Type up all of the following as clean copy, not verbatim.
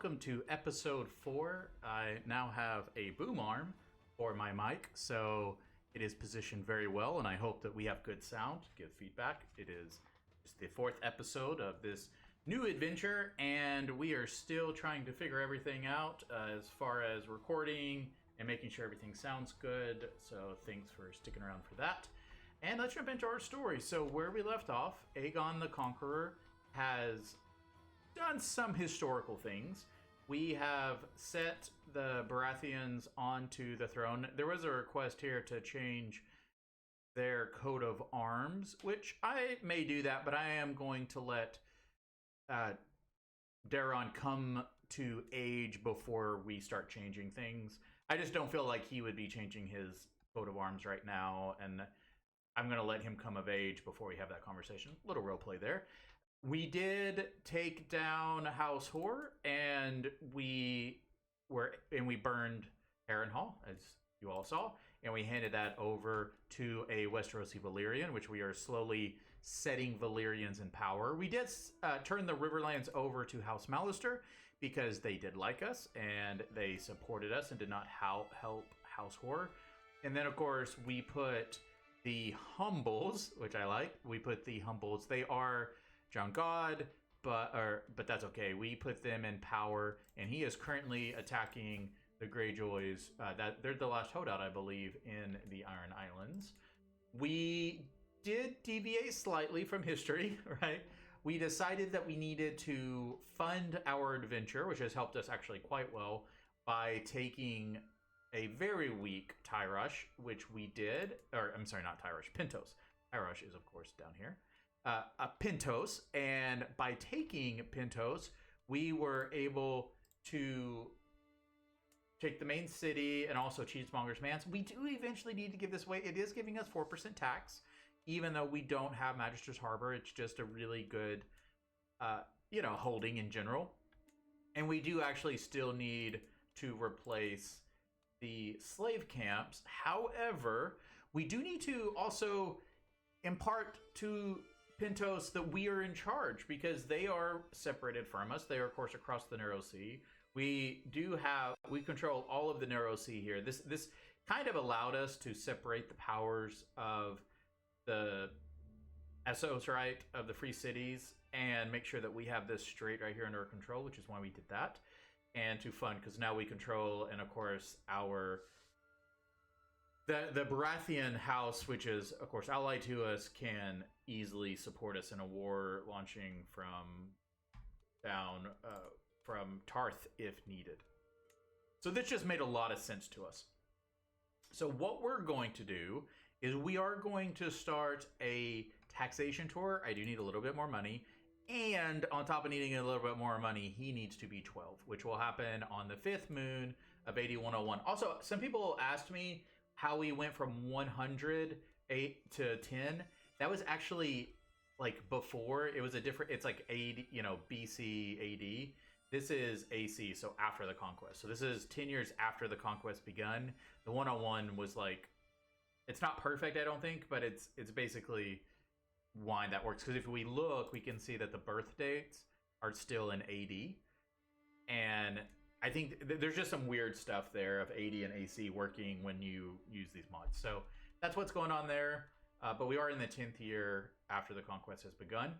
welcome to episode 4. I now have a boom arm for my mic, so it is positioned very well, and I hope that we have good sound. Give feedback. It is the 4th episode of this new adventure, and we are still trying to figure everything out as far as recording and making sure everything sounds good, so thanks for sticking around for that. And let's jump into our story. So where we left off, Aegon the Conqueror has done some historical things. We have set the Baratheons onto the throne. There was a request here to change their coat of arms, which I may do that, but I am going to let Daron come to age before we start changing things. I just don't feel like he would be changing his coat of arms right now, and I'm going to let him come of age before we have that conversation. Little role play there. We did take down House Whore, and we burned Harrenhal, as you all saw, and we handed that over to a Westerosi Valyrian, which we are slowly setting Valyrians in power. We did turn the Riverlands over to House Mallister because they did like us and they supported us and did not help House Whore. And then, of course, we put the Humbles, which I like. We put the Humbles. They are John God, but that's okay. We put them in power, and he is currently attacking the Greyjoys. That they're the last holdout, I believe, in the Iron Islands. We did deviate slightly from history, right? We decided that we needed to fund our adventure, which has helped us actually quite well, by taking a very weak Tyrush, which we did, or I'm sorry, not Tyrush, Pentos. Tyrush is, of course, down here. Pentos, and by taking Pentos, we were able to take the main city and also Cheesemonger's Manse. We do eventually need to give this away. It is giving us 4% tax, even though we don't have Magister's Harbor. It's just a really good, holding in general. And we do actually still need to replace the slave camps. However, we do need to also impart to Pentos that we are in charge because they are separated from us. They are, of course, across the Narrow Sea. We control all of the Narrow Sea here. This kind of allowed us to separate the powers of the Essos, right, of the free cities, and make sure that we have this straight right here under our control, which is why we did that. And to fund, because now we control, and of course, the Baratheon house, which is, of course, allied to us, can easily support us in a war launching from Tarth if needed. So this just made a lot of sense to us. So what we're going to do is we are going to start a taxation tour. I do need a little bit more money. And on top of needing a little bit more money, he needs to be 12, which will happen on the 5th moon of 8101. Also, some people asked me how we went from 100 to 10. That was actually like before. It was a different, it's like AD, BC AD. This is AC, so after the conquest. So this is 10 years after the conquest begun. The 101 was like, it's not perfect, I don't think, but it's basically why that works. Because if we look, we can see that the birth dates are still in AD. And I think there's just some weird stuff there of AD and AC working when you use these mods. So that's what's going on there. But we are in the 10th year after the conquest has begun.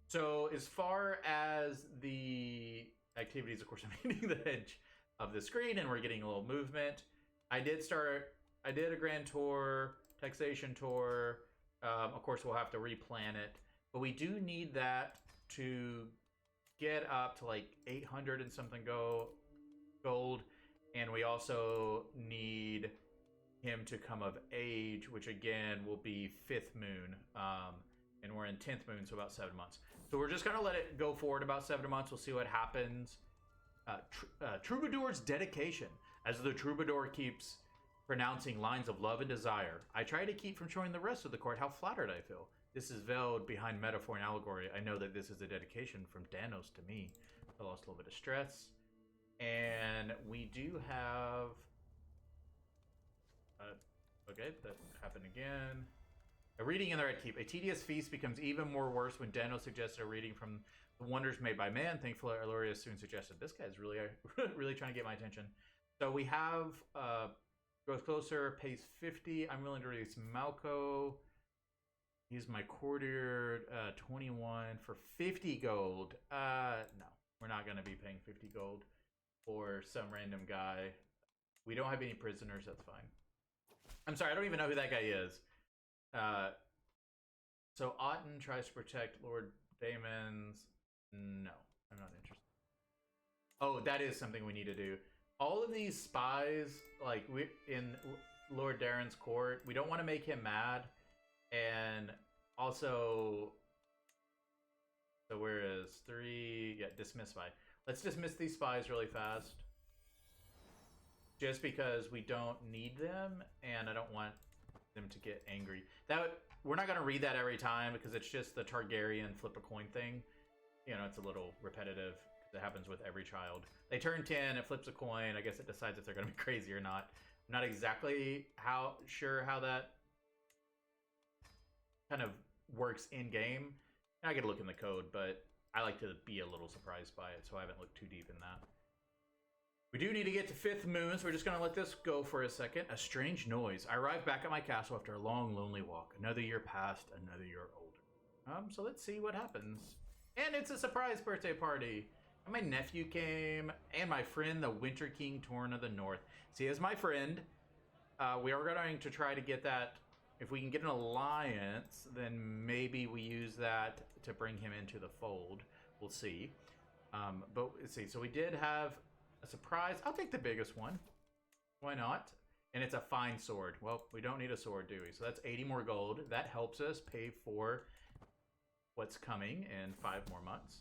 So as far as the activities, of course, I'm hitting the edge of the screen and we're getting a little movement. I did a grand tour, taxation tour. Of course, we'll have to replan it. But we do need that to get up to like 800 and something gold. And we also need him to come of age, which again will be 5th moon. And we're in 10th moon, so about 7 months. So we're just going to let it go forward about 7 months. We'll see what happens. Troubadour's dedication. As the troubadour keeps pronouncing lines of love and desire, I try to keep from showing the rest of the court how flattered I feel. This is veiled behind metaphor and allegory. I know that this is a dedication from Danos to me. I lost a little bit of stress. And we do have... okay, that happened again. A reading in the Red Keep. A tedious feast becomes even more worse when Danos suggested a reading from Wonders made by man. Thankfully, Eloria soon suggested this guy's really, really trying to get my attention. So we have goes closer, pays 50. I'm willing to release Malco. He's my courtier, 21 for 50 gold. No, we're not going to be paying 50 gold for some random guy. We don't have any prisoners. That's fine. I'm sorry, I don't even know who that guy is. So Otten tries to protect Lord Damon's. No, I'm not interested. Oh, that is something we need to do. All of these spies, like we in Lord Darren's court, we don't want to make him mad. And also, so where is 3? Yeah, dismiss spy. Let's dismiss these spies really fast. Just because we don't need them, and I don't want them to get angry. We're not going to read that every time because it's just the Targaryen flip a coin thing. You know, it's a little repetitive. It happens with every child. They turn 10, it flips a coin. I guess it decides if they're going to be crazy or not. I'm not exactly sure how that kind of works in game. I could look in the code, but I like to be a little surprised by it, so I haven't looked too deep in that. We do need to get to 5th moon, so we're just going to let this go for a second. A strange noise. I arrived back at my castle after a long, lonely walk. Another year passed, another year older. So let's see what happens. And it's a surprise birthday party. And my nephew came, and my friend, the Winter King Torn of the North. See, as my friend, we are going to try to get that. If we can get an alliance, then maybe we use that to bring him into the fold. We'll see. But let's see. So we did have a surprise. I'll take the biggest one. Why not? And it's a fine sword. Well, we don't need a sword, do we? So that's 80 more gold. That helps us pay for what's coming in 5 more months.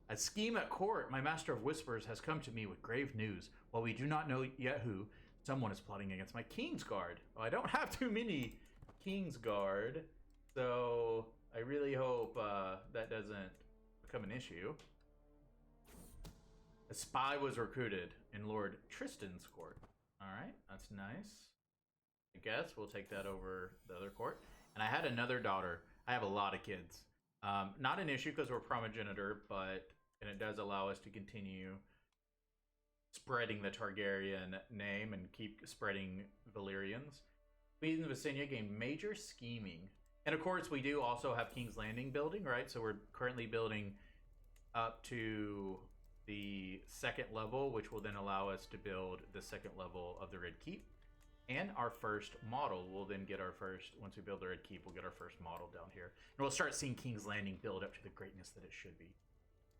A scheme at court. My master of whispers has come to me with grave news. While we do not know yet who, someone is plotting against my Kingsguard. Well, I don't have too many Kingsguard, so I really hope that doesn't become an issue. A spy was recruited in Lord Tristan's court. Alright, that's nice. I guess we'll take that over the other court. And I had another daughter. I have a lot of kids. Not an issue because we're primogenitor, and it does allow us to continue spreading the Targaryen name and keep spreading Valyrians. Queen of Visenya gained major scheming. And of course, we do also have King's Landing building, right? So we're currently building up to the 2nd level, which will then allow us to build the 2nd level of the Red Keep. And our first model will then get our first, once we build the Red Keep, we'll get our first model down here. And we'll start seeing King's Landing build up to the greatness that it should be.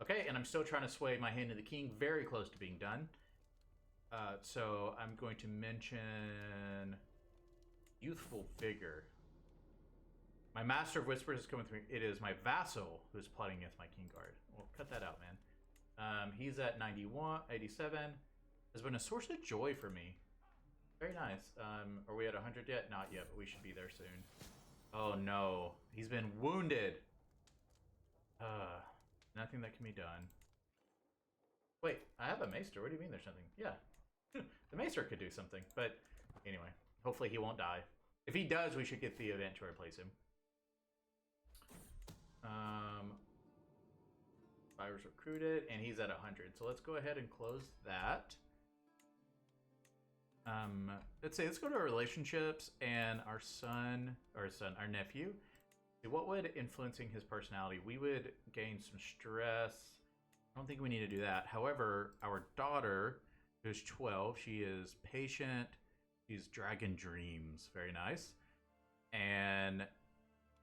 Okay, and I'm still trying to sway my hand to the king, very close to being done. So I'm going to mention youthful vigor. My master of whispers is coming through. It is my vassal who's plotting against my Kingsguard. Well, cut that out, man. He's at 91, 87. Has been a source of joy for me. Very nice. Are we at 100 yet? Not yet, but we should be there soon. Oh no, he's been wounded. Nothing that can be done. Wait, I have a maester. What do you mean there's something? Yeah, the maester could do something. But anyway, hopefully he won't die. If he does, we should get the event to replace him. Spires recruited, and he's at 100. So let's go ahead and close that. Let's go to our relationships and our nephew. See, what would influencing his personality? We would gain some stress. I don't think we need to do that. However, our daughter, who's 12, she is patient. She's dragon dreams. Very nice. And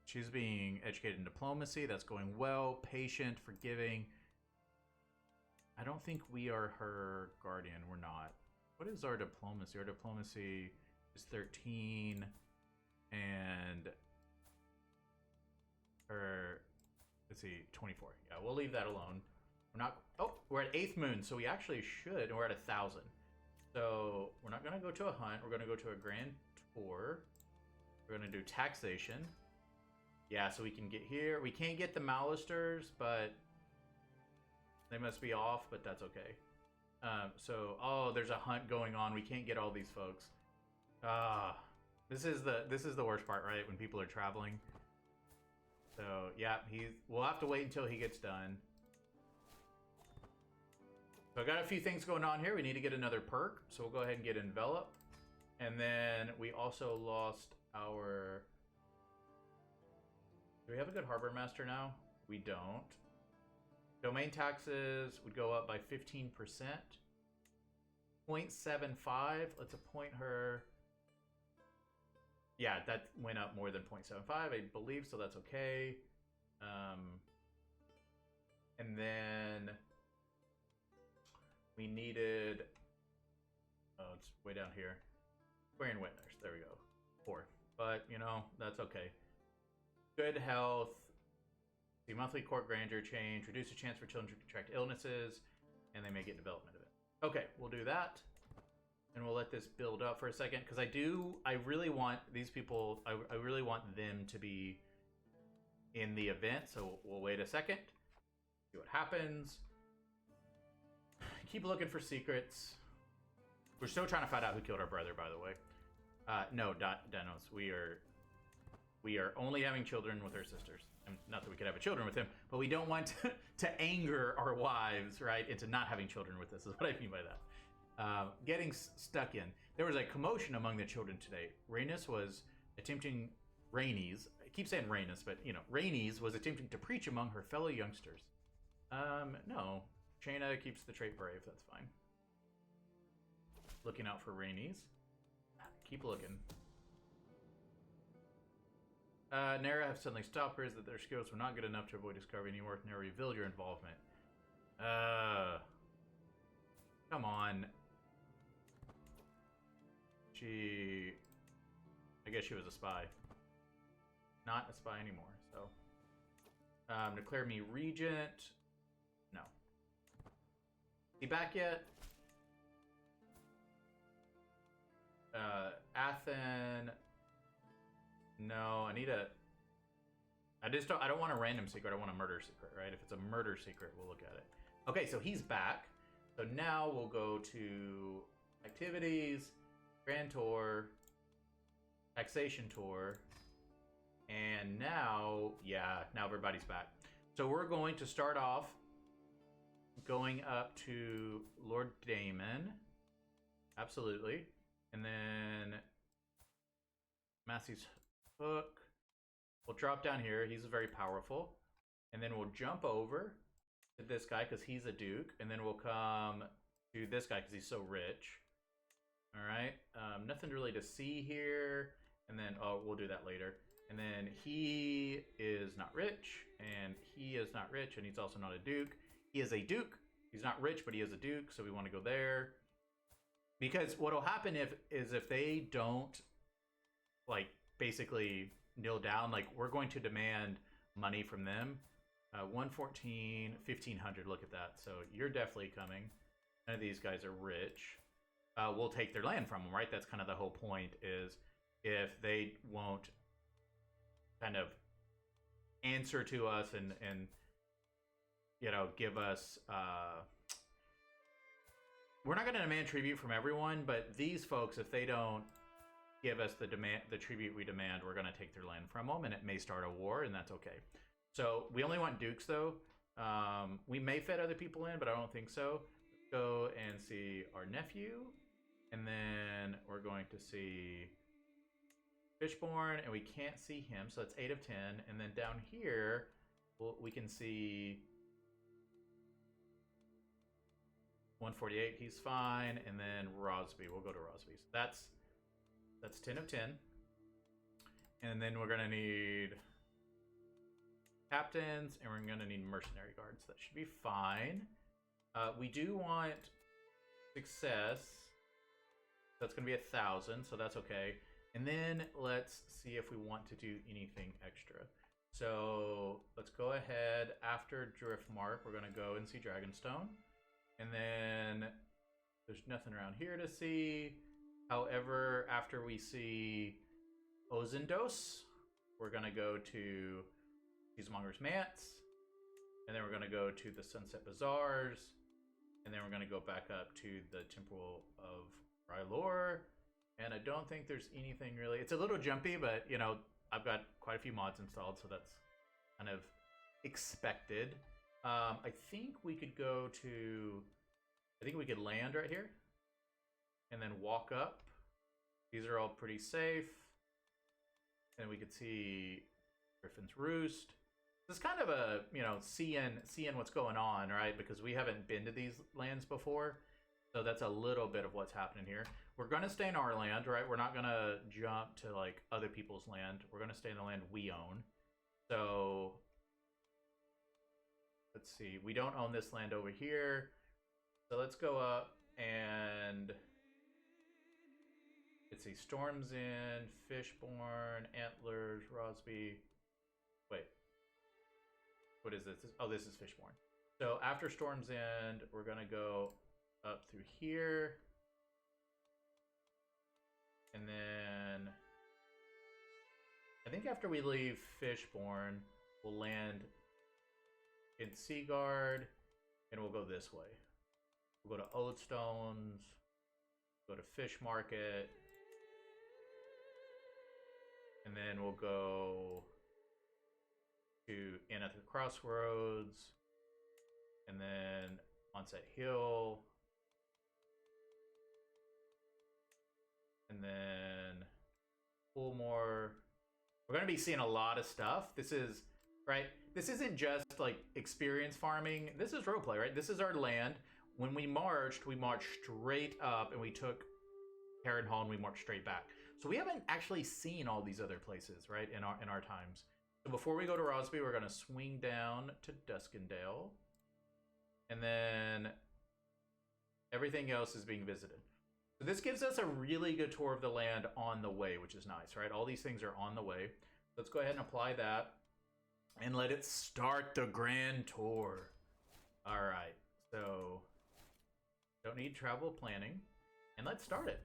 she's being educated in diplomacy. That's going well. Patient, forgiving. I don't think we are her guardian. We're not. What is our diplomacy? Our diplomacy is 13. And her, let's see, 24. Yeah, we'll leave that alone. We're not, oh, we're at 8th moon, so we actually should, and we're at 1,000. So we're not going to go to a hunt. We're going to go to a grand tour. We're going to do taxation. Yeah, so we can get here. We can't get the Malisters, but they must be off, but that's okay. Oh, there's a hunt going on. We can't get all these folks. This is the worst part, right? When people are traveling. So yeah, we'll have to wait until he gets done. So I got a few things going on here. We need to get another perk, so we'll go ahead and get envelop. And then we also lost our... Do we have a good harbor master now? We don't. Domain taxes would go up by 15%. 0.75. Let's appoint her. Yeah, that went up more than 0.75, I believe, so that's okay. And then we needed... Oh, it's way down here. Aquarian Witness. There we go. 4. But, you know, that's okay. Good health. The monthly court grandeur change. Reduce the chance for children to contract illnesses. And they may get development of it. Okay, we'll do that. And we'll let this build up for a second. Because I really want these people... I really want them to be in the event. So we'll wait a second. See what happens. Keep looking for secrets. We're still trying to find out who killed our brother, by the way. No, Danos. We are only having children with our sisters. And not that we could have children with him, but we don't want to anger our wives, right, into not having children with us, is what I mean by that. Getting stuck in. There was a commotion among the children today. Rhaenys was attempting... Rhaenys. I keep saying Rhaenys, but, you know, Rhaenys was attempting to preach among her fellow youngsters. No. Shayna keeps the trait brave. That's fine. Looking out for Rhaenys. Keep looking. Nara have suddenly stopped hers that their skills were not good enough to avoid discovery anymore. Nara revealed your involvement. Come on. I guess she was a spy. Not a spy anymore, so. Declare me regent. No. Is he back yet? Athen. No, I need a... I don't want a random secret, I want a murder secret, right? If it's a murder secret, we'll look at it. Okay, so he's back. So now we'll go to activities, grand tour, taxation tour, and now, yeah, now everybody's back. So we're going to start off going up to Lord Daemon. Absolutely. And then Massey's Hook. We'll drop down here. He's very powerful. And then we'll jump over to this guy because he's a duke. And then we'll come to this guy because he's so rich. All right. Nothing really to see here. And then, oh, we'll do that later. And then he is not rich. And he is not rich. And he's also not a duke. He is a duke. He's not rich, but he is a duke. So we want to go there. Because what will happen is if they don't, like, basically kneel down, like, we're going to demand money from them. 114, 1500, look at that. So you're definitely coming. None of these guys are rich. We'll take their land from them, right? That's kind of the whole point, is if they won't kind of answer to us and you know, give us... We're not going to demand tribute from everyone, but these folks, if they don't give us the tribute we demand, we're going to take their land from them, and it may start a war, and that's okay. So we only want dukes, though. We may fit other people in, but I don't think so. Let's go and see our nephew, and then we're going to see Fishborn, and we can't see him, so that's 8 of 10. And then down here, we can see 148, he's fine, and then Rosby. We'll go to Rosby. So that's 10 of 10. And then we're gonna need captains, and we're gonna need mercenary guards. That should be fine. We do want success. That's gonna be 1,000, so that's okay. And then let's see if we want to do anything extra. So let's go ahead. After Driftmark, we're gonna go and see Dragonstone. And then there's nothing around here to see. However, after we see Ozendos, we're going to go to Cheesemonger's Manse. And then we're going to go to the Sunset Bazaars. And then we're going to go back up to the Temple of Rylor. And I don't think there's anything really... It's a little jumpy, but, you know, I've got quite a few mods installed, so that's kind of expected. I think we could go to I think we could land right here. And then walk up. These are all pretty safe. And we could see Griffin's Roost. This is kind of a, you know, seeing what's going on, right? Because we haven't been to these lands before. So that's a little bit of what's happening here. We're going to stay in our land, right? We're not going to jump to, like, other people's land. We're going to stay in the land we own. So, let's see. We don't own this land over here. So let's go up and... Let's see. Storm's in, Fishborn, Antlers, Rosby. Wait. What is this? Oh, this is Fishborn. So after Storm's End, we're going to go up through here. And then I think after we leave Fishborn, we'll land in Seaguard, and we'll go this way. We'll go to Oldstones, go to Fish Market, and then we'll go to Inn at the Crossroads, and then Onset Hill, and then Coolmore. We're going to be seeing a lot of stuff. This is, right? This isn't just like experience farming. This is roleplay, right? This is our land. When we marched straight up and we took Harrenhal and we marched straight back. So we haven't actually seen all these other places, right? In our times. So before we go to Rosby, we're going to swing down to Duskendale. And then everything else is being visited. So this gives us a really good tour of the land on the way, which is nice, right? All these things are on the way. Let's go ahead and apply that. And let it start the grand tour. All right. So, don't need travel planning. And let's start it.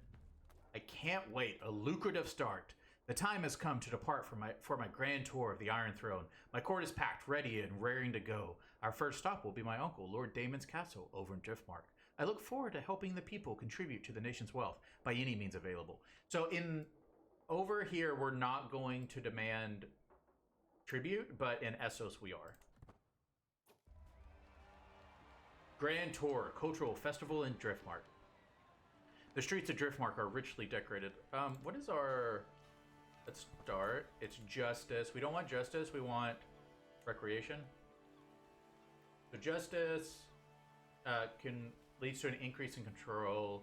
I can't wait. A lucrative start. The time has come to depart for my grand tour of the Iron Throne. My court is packed, ready, and raring to go. Our first stop will be my uncle, Lord Daemon's castle, over in Driftmark. I look forward to helping the people contribute to the nation's wealth by any means available. So over here, we're not going to demand tribute, but in Essos we are. Grand Tour, Cultural Festival in Driftmark. The streets of Driftmark are richly decorated. What is our... Let's start. It's Justice. We don't want Justice. We want Recreation. So Justice leads to an increase in control.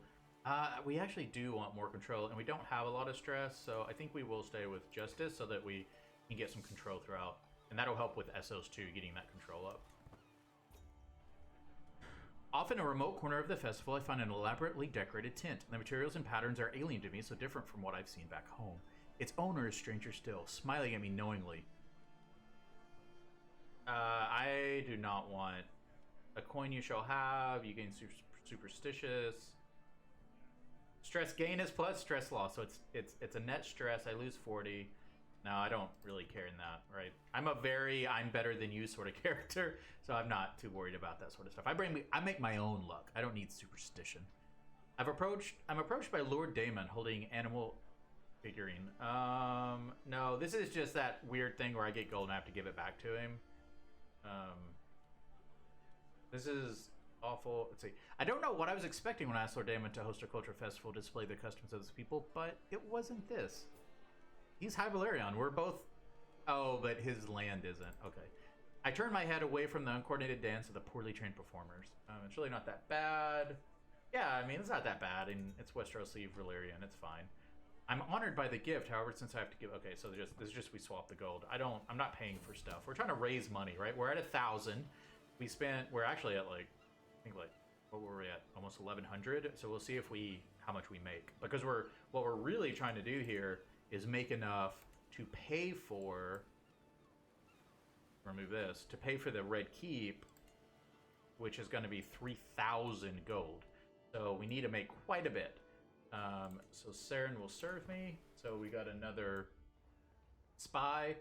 We actually do want more control, and we don't have a lot of stress, so I think we will stay with Justice so that we can get some control throughout. And that'll help with Essos too, getting that control up. Off in a remote corner of the festival, I find an elaborately decorated tent. The materials and patterns are alien to me, so different from what I've seen back home. Its owner is stranger still, smiling at me knowingly. I do not want a coin you shall have. You gain superstitious. Stress gain is plus stress loss, so it's a net stress. I lose 40. No, I don't really care in that, right? I'm a very I'm better than you sort of character, so I'm not too worried about that sort of stuff. I make my own luck. I don't need superstition. I'm approached by Lord Daemon holding animal figurine. No, this is just that weird thing where I get gold and I have to give it back to him. This is awful. Let's see. I don't know what I was expecting when I asked Lord Daemon to host a culture festival to display the customs of his people, but it wasn't this. He's High Valyrian. We're both... Oh, but his land isn't. Okay. I turn my head away from the uncoordinated dance of the poorly trained performers. It's really not that bad. Yeah, I mean, it's not that bad, and it's Westeros Valyrian. It's fine. I'm honored by the gift, however, since I have to give... Okay, so this is just we swap the gold. I'm not paying for stuff. We're trying to raise money, right? We're at 1,000. We're actually at like... I think like... What were we at? Almost 1,100. So we'll see how much we make. Because what we're really trying to do here is make enough to pay for... Remove this. To pay for the Red Keep, which is going to be 3,000 gold. So we need to make quite a bit. So Saren will serve me. So we got another spy.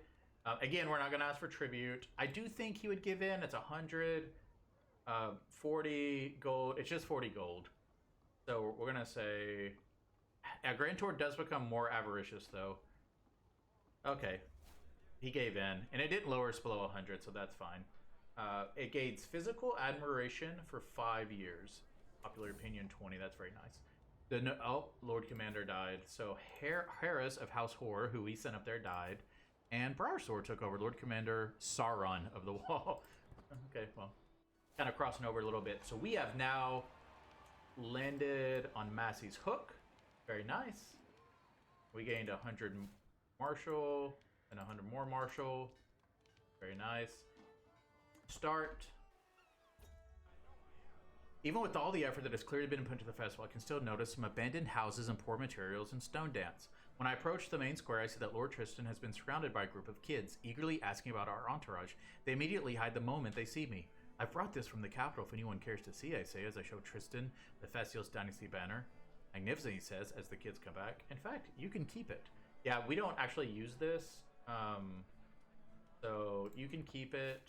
Again, we're not going to ask for tribute. I do think he would give in. It's 100, 40 gold. It's just 40 gold. So we're going to say... Grand Tour does become more avaricious, though. Okay. He gave in. And it didn't lower us below 100, so that's fine. It gains physical admiration for 5 years. Popular opinion 20. That's very nice. Oh, Lord Commander died. So Harris of House Horror, who we sent up there, died. And Briarsword took over. Lord Commander Sauron of the Wall. Okay, well, kind of crossing over a little bit. So we have now landed on Massey's Hook. Very nice. We gained 100 Marshal and 100 more Marshal. Very nice. Start. Even with all the effort that has clearly been put into the festival, I can still notice some abandoned houses and poor materials in Stone Dance. When I approach the main square, I see that Lord Tristan has been surrounded by a group of kids, eagerly asking about our entourage. They immediately hide the moment they see me. I've brought this from the capital if anyone cares to see, I say, as I show Tristan the Thessios Dynasty banner. Magnificent, he says, as the kids come back. In fact, you can keep it. Yeah, we don't actually use this. So you can keep it.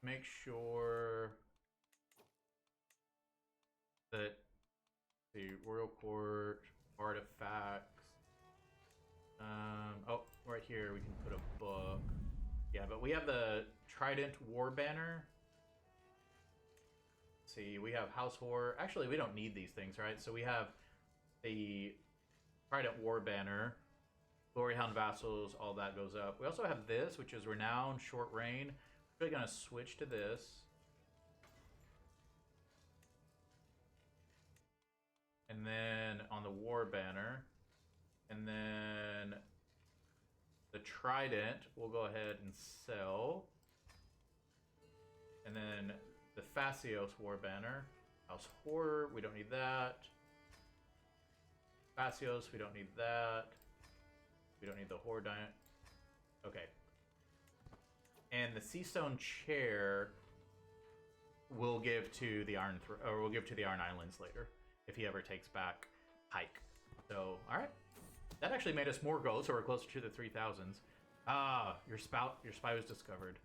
Make sure that the Royal Court artifacts. Oh, right here we can put a book. Yeah, but we have the Trident War Banner. Let's see, we have House Horror. Actually, we don't need these things, right? So we have the Trident War Banner, Gloryhound Vassals, all that goes up. We also have this, which is Renowned Short Reign. We're going to switch to this. And then on the War Banner. And then the Trident, we'll go ahead and sell. And then the Thessios War Banner. House Horror, we don't need that. Thessios, we don't need that. We don't need the Horror Giant. Okay. And the Seastone Chair we'll give to the Iron we'll give to the Iron Islands later if he ever takes back Hike. So, all right. That actually made us more gold, so we're closer to the 3000s. Ah, your spy was discovered.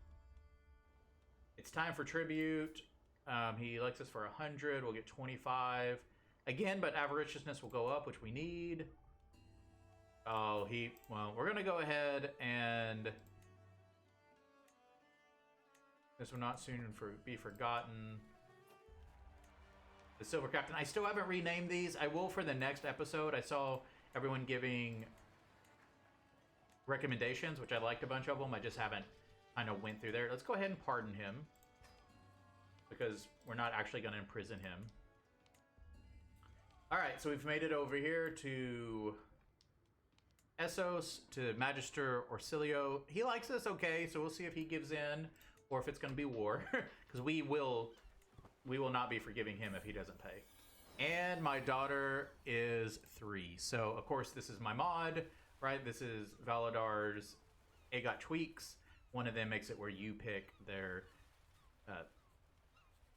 It's time for tribute. He elects us for 100. We'll get 25 again, but avariciousness will go up, which we need. Oh, well, we're gonna go ahead and this will not soon be forgotten. The Silver Captain. I still haven't renamed these. I will for the next episode. I saw everyone giving recommendations, which I liked a bunch of them. I just haven't kind of went through there. Let's go ahead and pardon him because we're not actually going to imprison him. All right, so we've made it over here to Essos, to Magister Orsilio. He likes us, okay, so we'll see if he gives in or if it's going to be war, because we will not be forgiving him if he doesn't pay. And my daughter is 3, so of course this is my mod, right? This is Valadar's AGOT tweaks. One of them makes it where you pick their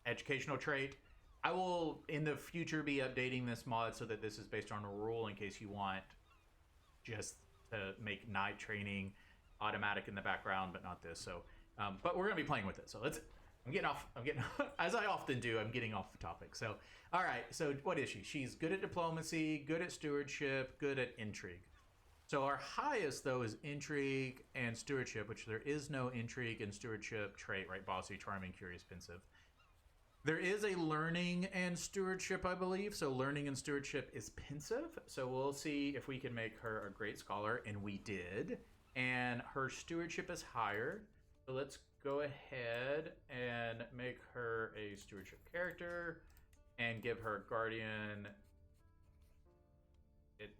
educational trait. I will in the future be updating this mod so that this is based on a rule in case you want just to make night training automatic in the background, but not this. So, but we're gonna be playing with it. So I'm getting as I often do, I'm getting off the topic. So, all right. So what is she? She's good at diplomacy, good at stewardship, good at intrigue. So our highest though is intrigue and stewardship, which there is no intrigue and stewardship trait, right? Bossy, charming, curious, pensive. There is a learning and stewardship, I believe. So learning and stewardship is pensive. So we'll see if we can make her a great scholar, and we did. And her stewardship is higher. So let's go ahead and make her a stewardship character and give her guardian.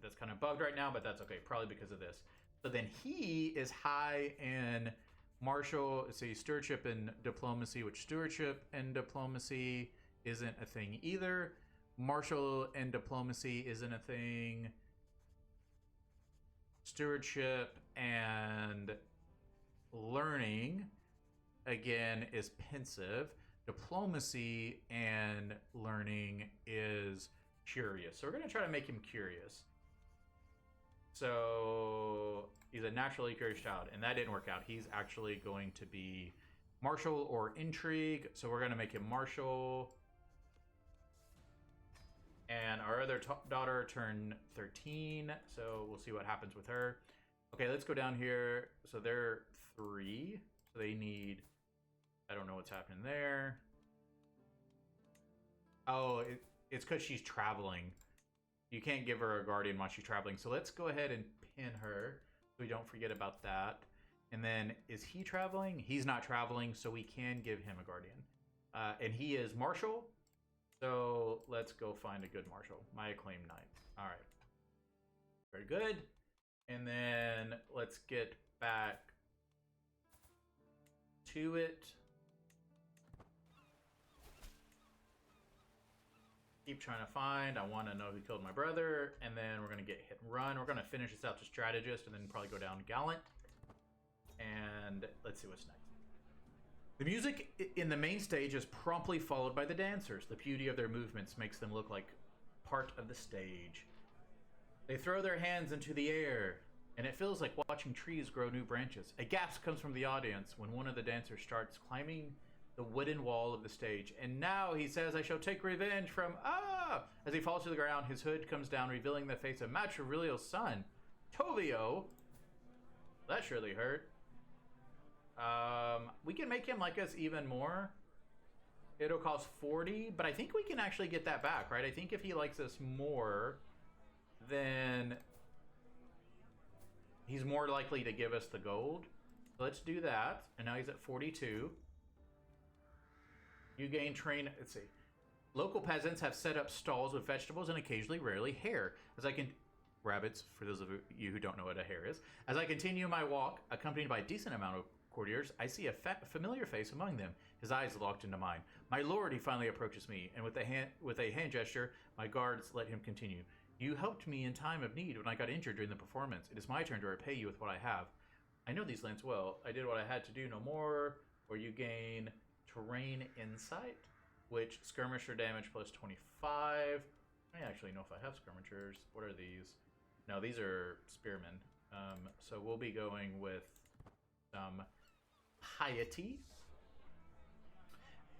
That's kind of bugged right now, but that's okay. Probably because of this. So then he is high in martial, let's see, stewardship and diplomacy, which stewardship and diplomacy isn't a thing either. Martial and diplomacy isn't a thing. Stewardship and learning, again, is pensive. Diplomacy and learning is curious. So we're going to try to make him curious. So he's a naturally curious child, and that didn't work out. He's actually going to be martial or intrigue. So we're going to make him martial. And our other daughter turned 13, so we'll see what happens with her. Okay, let's go down here. So they're 3, so they need, I don't know what's happening there. Oh, it's because she's traveling. You can't give her a guardian while she's traveling. So let's go ahead and pin her so we don't forget about that. And then, is he traveling? He's not traveling, so we can give him a guardian. And he is Marshal. So let's go find a good Marshal. My acclaimed knight. All right. Very good. And then let's get back to it. Keep trying to find. I want to know who killed my brother. And then we're going to get hit and run. We're going to finish this out to strategist and then probably go down gallant. And let's see what's next. The music in the main stage is promptly followed by the dancers. The beauty of their movements makes them look like part of the stage. They throw their hands into the air, and it feels like watching trees grow new branches. A gasp comes from the audience when one of the dancers starts climbing the wooden wall of the stage. And now he says, I shall take revenge from... Ah! As he falls to the ground, his hood comes down, revealing the face of Machiavelli's son, Tovio. That surely hurt. We can make him like us even more. It'll cost 40, but I think we can actually get that back, right? I think if he likes us more, then he's more likely to give us the gold. So let's do that. And now he's at 42. You gain train. Let's see. Local peasants have set up stalls with vegetables and occasionally, rarely, hare. As I can... Rabbits, for those of you who don't know what a hare is. As I continue my walk, accompanied by a decent amount of courtiers, I see a familiar face among them, his eyes locked into mine. My lord, he finally approaches me, and with a hand gesture, my guards let him continue. You helped me in time of need when I got injured during the performance. It is my turn to repay you with what I have. I know these lands well. I did what I had to do, no more. Or you gain terrain insight, which skirmisher damage plus 25. I actually know if I have skirmishers. What are these? No, these are spearmen. So we'll be going with some piety.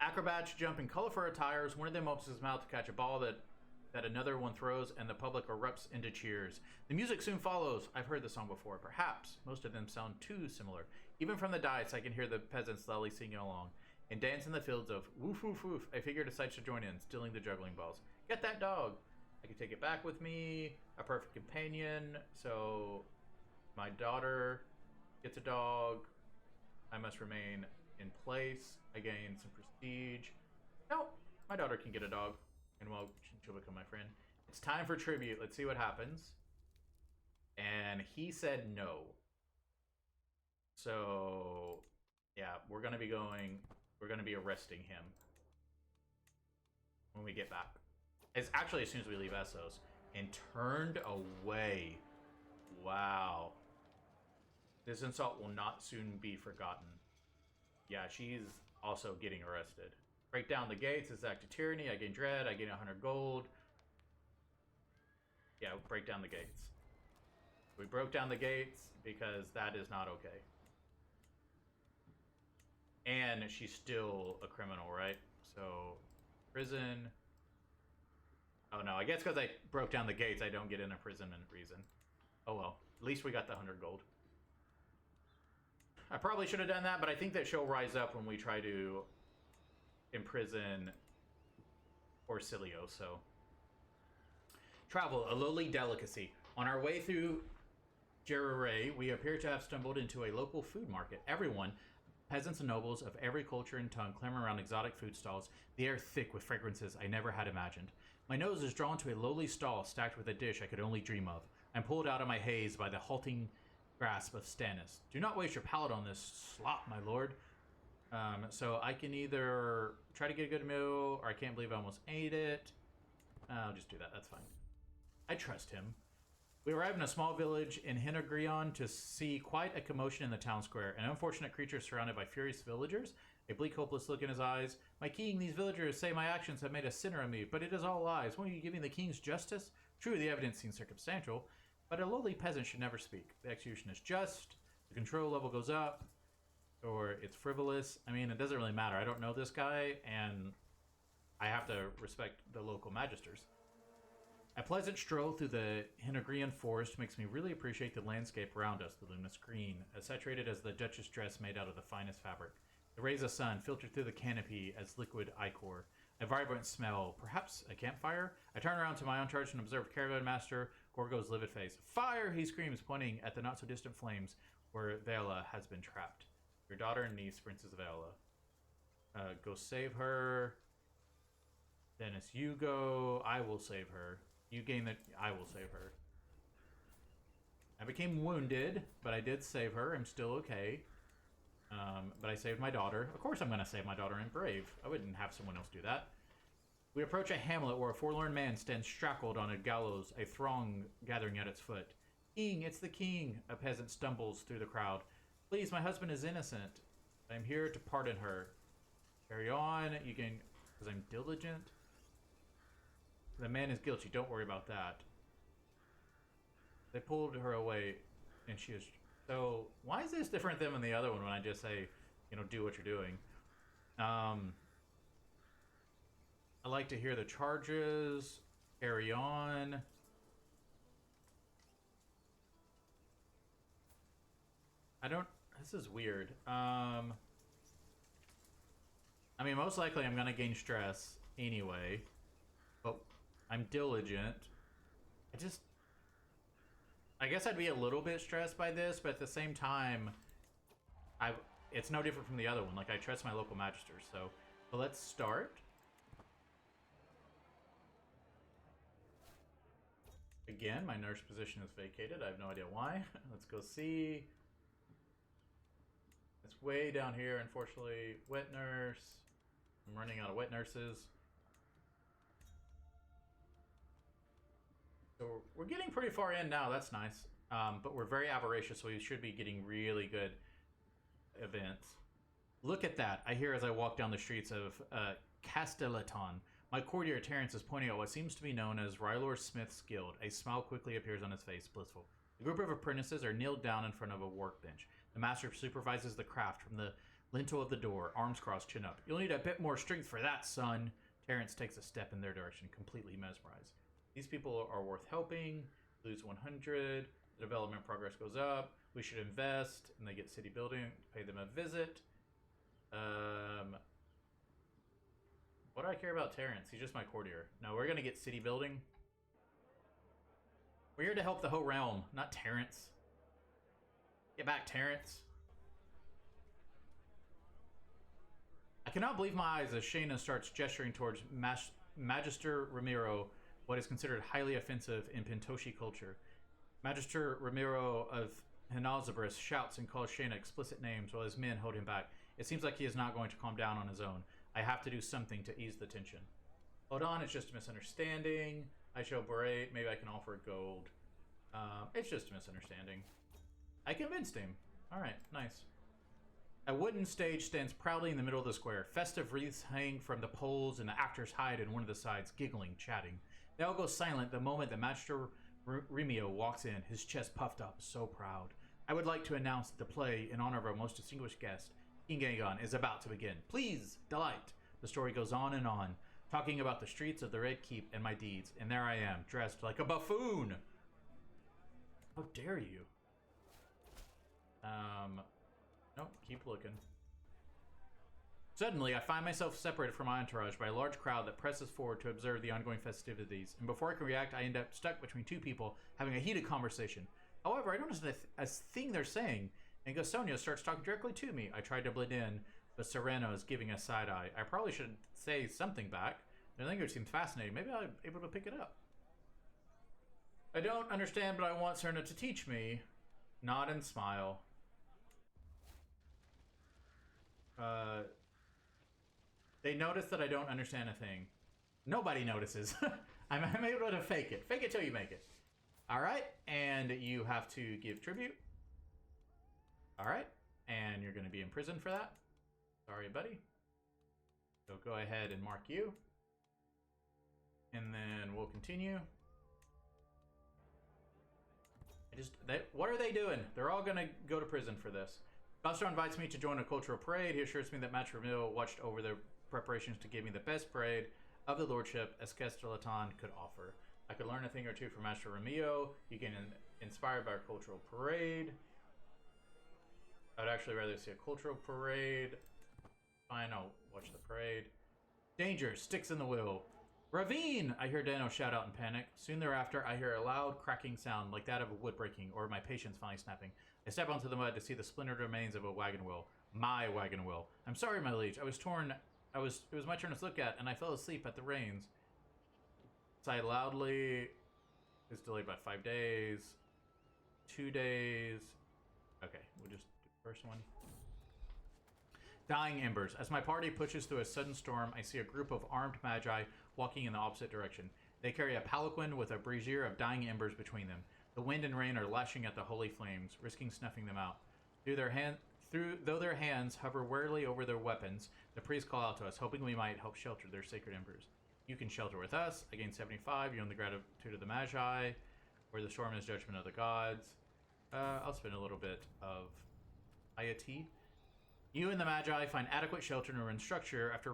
Acrobats jump in colorful attires. One of them opens his mouth to catch a ball that another one throws, and the public erupts into cheers. The music soon follows. I've heard the song before. Perhaps most of them sound too similar. Even from the dais, I can hear the peasants loudly singing along and dance in the fields of woof woof woof. I figure decides to join in, stealing the juggling balls. Get that dog. I can take it back with me. A perfect companion. So my daughter gets a dog. I must remain in place. I gain some prestige. No, my daughter can get a dog. And well, she'll become my friend. It's time for tribute. Let's see what happens. And he said no. So, yeah, we're going to be arresting him when we get back. It's actually as soon as we leave Essos. And turned away. Wow. This insult will not soon be forgotten. Yeah, she's also getting arrested. Break down the gates. This is act of tyranny. I gain dread. I gain 100 gold. Yeah, break down the gates. We broke down the gates because that is not okay. And she's still a criminal, right? So, prison. Oh no, I guess because I broke down the gates, I don't get an imprisonment reason. Oh well, at least we got the 100 gold. I probably should have done that, but I think that she'll rise up when we try to imprison Orsilio, so. Travel, a lowly delicacy. On our way through Jeruray, we appear to have stumbled into a local food market. Everyone, peasants and nobles of every culture and tongue, clamor around exotic food stalls, the air thick with fragrances I never had imagined. My nose is drawn to a lowly stall stacked with a dish I could only dream of. I'm pulled out of my haze by the halting grasp of Stannis. Do not waste your palate on this slop, my lord. So I can either try to get a good meal, or I can't believe I almost ate it. I'll just do that. That's fine. I trust him. We arrive in a small village in Hinagrion to see quite a commotion in the town square. An unfortunate creature surrounded by furious villagers. A bleak, hopeless look in his eyes. My king, these villagers say my actions have made a sinner of me, but it is all lies. Won't you give me the king's justice? True, the evidence seems circumstantial, but a lowly peasant should never speak. The execution is just. The control level goes up. Or it's frivolous. I mean, it doesn't really matter. I don't know this guy, and I have to respect the local magisters. A pleasant stroll through the Hinagrian forest makes me really appreciate the landscape around us, the luminous green, as saturated as the Duchess dress made out of the finest fabric. The rays of sun filter through the canopy as liquid ichor. A vibrant smell, perhaps a campfire? I turn around to my own charge and observe Caravan Master Gorgo's livid face. Fire! He screams, pointing at the not-so-distant flames where Vela has been trapped. Your daughter and niece, Princess Vela. Go save her. Dennis, you go. I will save her. You gain the... I will save her. I became wounded, but I did save her. I'm still okay. But I saved my daughter. Of course I'm going to save my daughter in Brave. I wouldn't have someone else do that. We approach a hamlet where a forlorn man stands shackled on a gallows, a throng gathering at its foot. King, it's the king! A peasant stumbles through the crowd. Please, my husband is innocent. I'm here to pardon her. Carry on. You can... Because I'm diligent. The man is guilty. Don't worry about that. They pulled her away, and she is... So, why is this different than the other one when I just say, you know, do what you're doing? I like to hear the charges. Carry on. I don't... This is weird. I mean, most likely I'm going to gain stress anyway. But I'm diligent. I guess I'd be a little bit stressed by this, but at the same time, it's no different from the other one. Like, I trust my local magisters, so let's start. Again, my nurse position is vacated. I have no idea why. Let's go see. It's way down here, unfortunately. Wet nurse. I'm running out of wet nurses. So we're getting pretty far in now. That's nice. But we're very avaricious, so we should be getting really good events. Look at that. I hear as I walk down the streets of Castelleton. My courtier Terrence is pointing out what seems to be known as Rylor Smith's Guild. A smile quickly appears on his face, blissful. A group of apprentices are kneeled down in front of a workbench. The master supervises the craft from the lintel of the door, arms crossed, chin up. You'll need a bit more strength for that, son. Terrence takes a step in their direction, completely mesmerized. These people are worth helping. Lose 100. The development progress goes up. We should invest. And they get city building. Pay them a visit. What do I care about Terrence? He's just my courtier. No, we're going to get city building. We're here to help the whole realm, not Terrence. Get back, Terrence. I cannot believe my eyes as Shayna starts gesturing towards Magister Ramiro, what is considered highly offensive in Pentoshi culture. Magister Ramiro of Hinalzabris shouts and calls Shayna explicit names while his men hold him back. It seems like he is not going to calm down on his own. I have to do something to ease the tension. Hold on, it's just a misunderstanding. I shall berate. Maybe I can offer gold. It's just a misunderstanding. I convinced him. Alright, nice. A wooden stage stands proudly in the middle of the square. Festive wreaths hang from the poles and the actors hide in one of the sides, giggling, chatting. They all go silent the moment that Magister Remio walks in, his chest puffed up, so proud. I would like to announce that the play, in honor of our most distinguished guest, King Aegon, is about to begin. Please, delight. The story goes on and on, talking about the streets of the Red Keep and my deeds, and there I am, dressed like a buffoon. How dare you? Nope, keep looking. Suddenly, I find myself separated from my entourage by a large crowd that presses forward to observe the ongoing festivities, and before I can react, I end up stuck between two people having a heated conversation. However, I don't understand a thing they're saying, and Gasonia starts talking directly to me. I tried to blend in, but Sereno is giving a side eye. I probably should say something back. Their language seems fascinating. Maybe I'm able to pick it up. I don't understand, but I want Serena to teach me. Nod and smile. They notice that I don't understand a thing. Nobody notices. I'm able to fake it. Fake it till you make it. Alright, and you have to give tribute. Alright, and you're going to be in prison for that. Sorry, buddy. So go ahead and mark you. And then we'll continue. What are they doing? They're all going to go to prison for this. Costo invites me to join a cultural parade. He assures me that Master Ramil watched over the preparations to give me the best parade of the Lordship as Castelleton could offer. I could learn a thing or two from Master Ramillo. You get inspired by our cultural parade. I'd actually rather see a cultural parade. Fine, I'll watch the parade. Danger! Sticks in the wheel! Ravine! I hear Dano shout out in panic. Soon thereafter, I hear a loud cracking sound like that of a wood breaking or my patience finally snapping. I step onto the mud to see the splintered remains of a wagon wheel. My wagon wheel. I'm sorry, my liege. I was torn. It was my turn to look at, and I fell asleep at the reins. Sighed loudly. It's delayed by 5 days. 2 days. Okay, we'll just do the first one. Dying embers. As my party pushes through a sudden storm, I see a group of armed magi walking in the opposite direction. They carry a palanquin with a brazier of dying embers between them. The wind and rain are lashing at the holy flames, risking snuffing them out. Though their hands hover warily over their weapons, the priests call out to us, hoping we might help shelter their sacred embers. You can shelter with us. I gain 75. You own the gratitude of the magi. Where the storm is judgment of the gods. I'll spend a little bit of piety. You and the Magi find adequate shelter and run structure after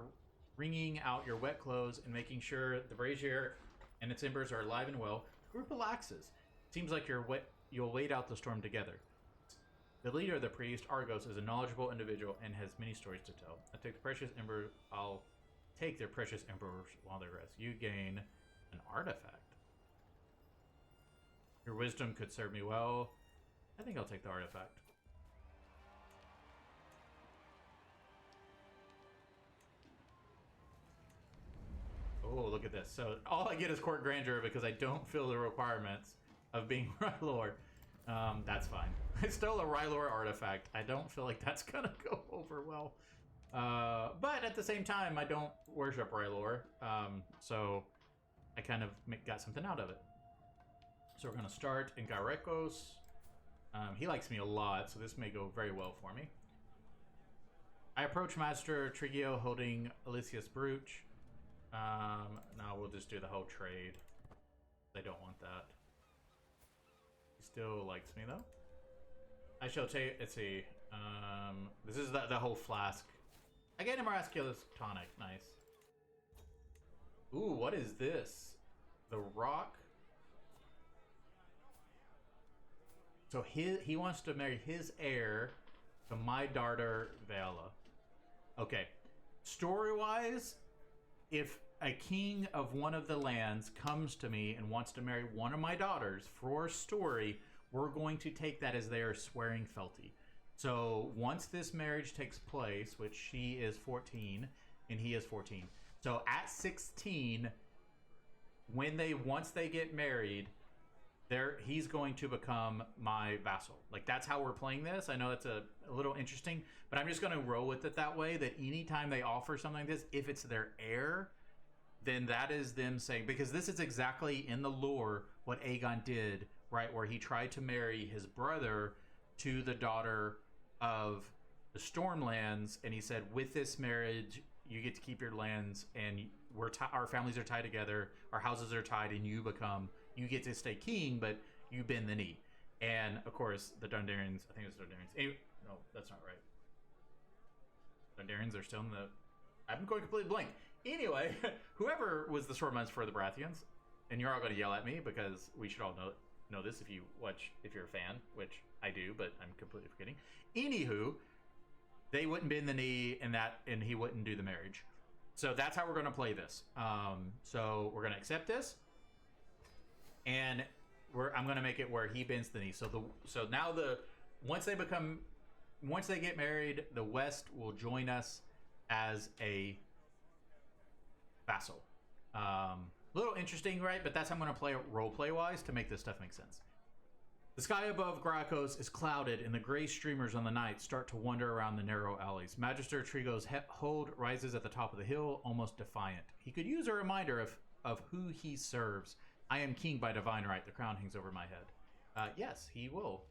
wringing out your wet clothes and making sure the brazier and its embers are alive and well. The group relaxes. Seems like you'll wait out the storm together. The leader of the priest, Argos, is a knowledgeable individual and has many stories to tell. I'll take their precious embers while they rest. You gain an artifact. Your wisdom could serve me well. I think I'll take the artifact. Oh, look at this. So all I get is court grandeur because I don't feel the requirements of being Rylor. That's fine. I stole a Rylor artifact. I don't feel like that's gonna go over well. But at the same time, I don't worship Rylor. So I kind of got something out of it. So we're gonna start in Garekos. He likes me a lot, so this may go very well for me. I approach Master Trigio holding Elysius Brooch. No, we'll just do the whole trade. They don't want that. He still likes me though. I shall take. Let's see. This is the whole flask. I get a miraculous tonic. Nice. Ooh, what is this? The rock. So he wants to marry his heir to my daughter Vela. Okay. Story-wise, if a king of one of the lands comes to me and wants to marry one of my daughters for story, we're going to take that as they are swearing fealty. So once this marriage takes place, which she is 14 and he is 14. So at 16, once they get married, he's going to become my vassal. Like, that's how we're playing this. I know that's a little interesting, but I'm just going to roll with it that way, that anytime they offer something like this, if it's their heir, then that is them saying, because this is exactly in the lore what Aegon did, right? Where he tried to marry his brother to the daughter of the Stormlands, and he said, with this marriage, you get to keep your lands, and our families are tied together, our houses are tied, and you get to stay king, but you bend the knee. And of course, the Dondarrions, I think it's Dondarrions. No, that's not right. Dondarrions are still in the. I'm going completely blank. Anyway, whoever was the Stormlands for the Baratheons, and you're all going to yell at me because we should all know this if you're a fan, which I do, but I'm completely forgetting. Anywho, they wouldn't bend the knee, and he wouldn't do the marriage. So that's how we're going to play this. So we're going to accept this. And I'm going to make it where he bends the knee. So now once they get married, the West will join us as a vassal. Little interesting, right? But that's how I'm going to play it role play wise to make this stuff make sense. The sky above Grakos is clouded, and the gray streamers on the night start to wander around the narrow alleys. Magister Trigo's hold rises at the top of the hill, almost defiant. He could use a reminder of who he serves. I am king by divine right. The crown hangs over my head. Yes, he will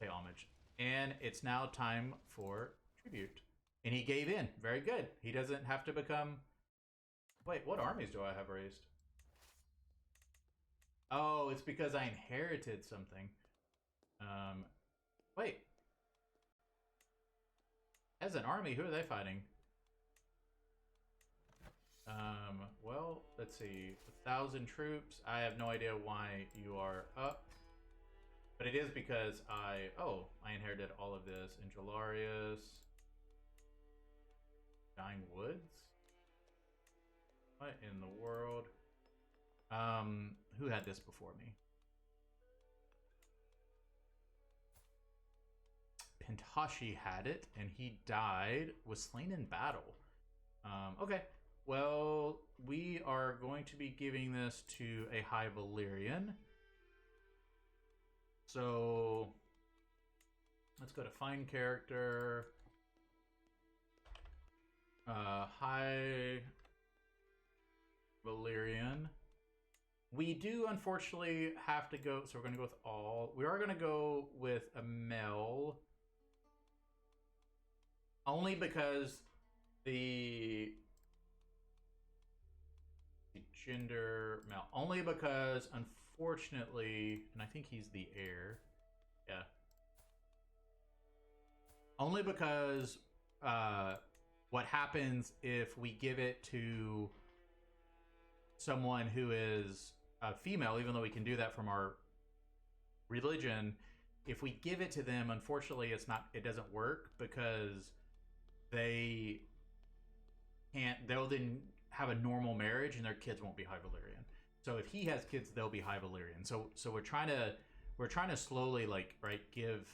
pay homage. And it's now time for tribute. And he gave in. Very good. He doesn't have to become... Wait, what armies do I have raised? Oh, it's because I inherited something. Wait. As an army, who are they fighting? Well, let's see. 1,000 troops. I have no idea why you are up. But it is because I inherited all of this. Ingelarius. Dying Woods? What in the world? Who had this before me? Pentashi had it, and he died, was slain in battle. Okay, well, we are going to be giving this to a High Valyrian. So, let's go to find character. High Valyrian. We do, unfortunately, have to go, so we're going to go with all. We are going to go with a male. Only because the gender male. Only because, unfortunately, and I think he's the heir. Yeah. Only because what happens if we give it to someone who is a female, even though we can do that from our religion, if we give it to them, unfortunately, it doesn't work because they'll then have a normal marriage and their kids won't be High Valyrian. So if he has kids, they'll be High Valyrian. So we're trying to slowly give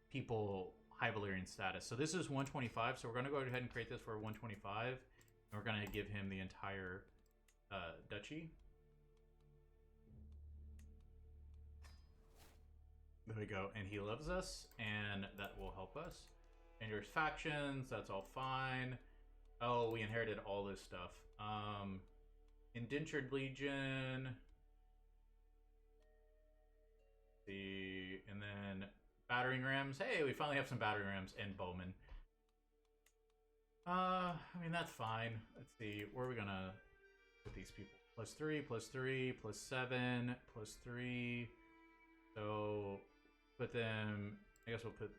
people High Valyrian status. So this is 125. So we're going to go ahead and create this for 125, and we're going to give him the entire duchy. There we go, and he loves us, and that will help us. And your factions, that's all fine. Oh, we inherited all this stuff. Indentured Legion. And then battering rams. Hey, we finally have some battering rams and bowmen. I mean, that's fine. Let's see, where are we gonna put these people? +3, +3, +7, +3. So put them, I guess we'll put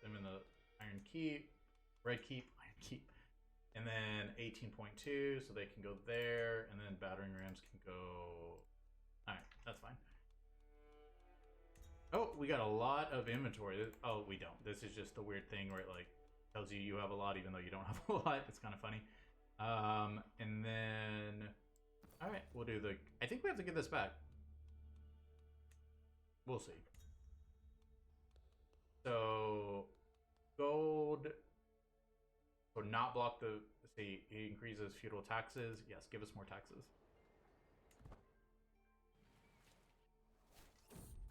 them in the Iron Keep, Red Keep, Iron Keep. And then 18.2, so they can go there, and then battering rams can go. Alright, that's fine. Oh, we got a lot of inventory. Oh, we don't. This is just the weird thing where it tells you you have a lot even though you don't have a lot. It's kind of funny. And then, alright, we'll do I think we have to get this back. We'll see. So, gold. So not block see, he increases feudal taxes. Yes, give us more taxes.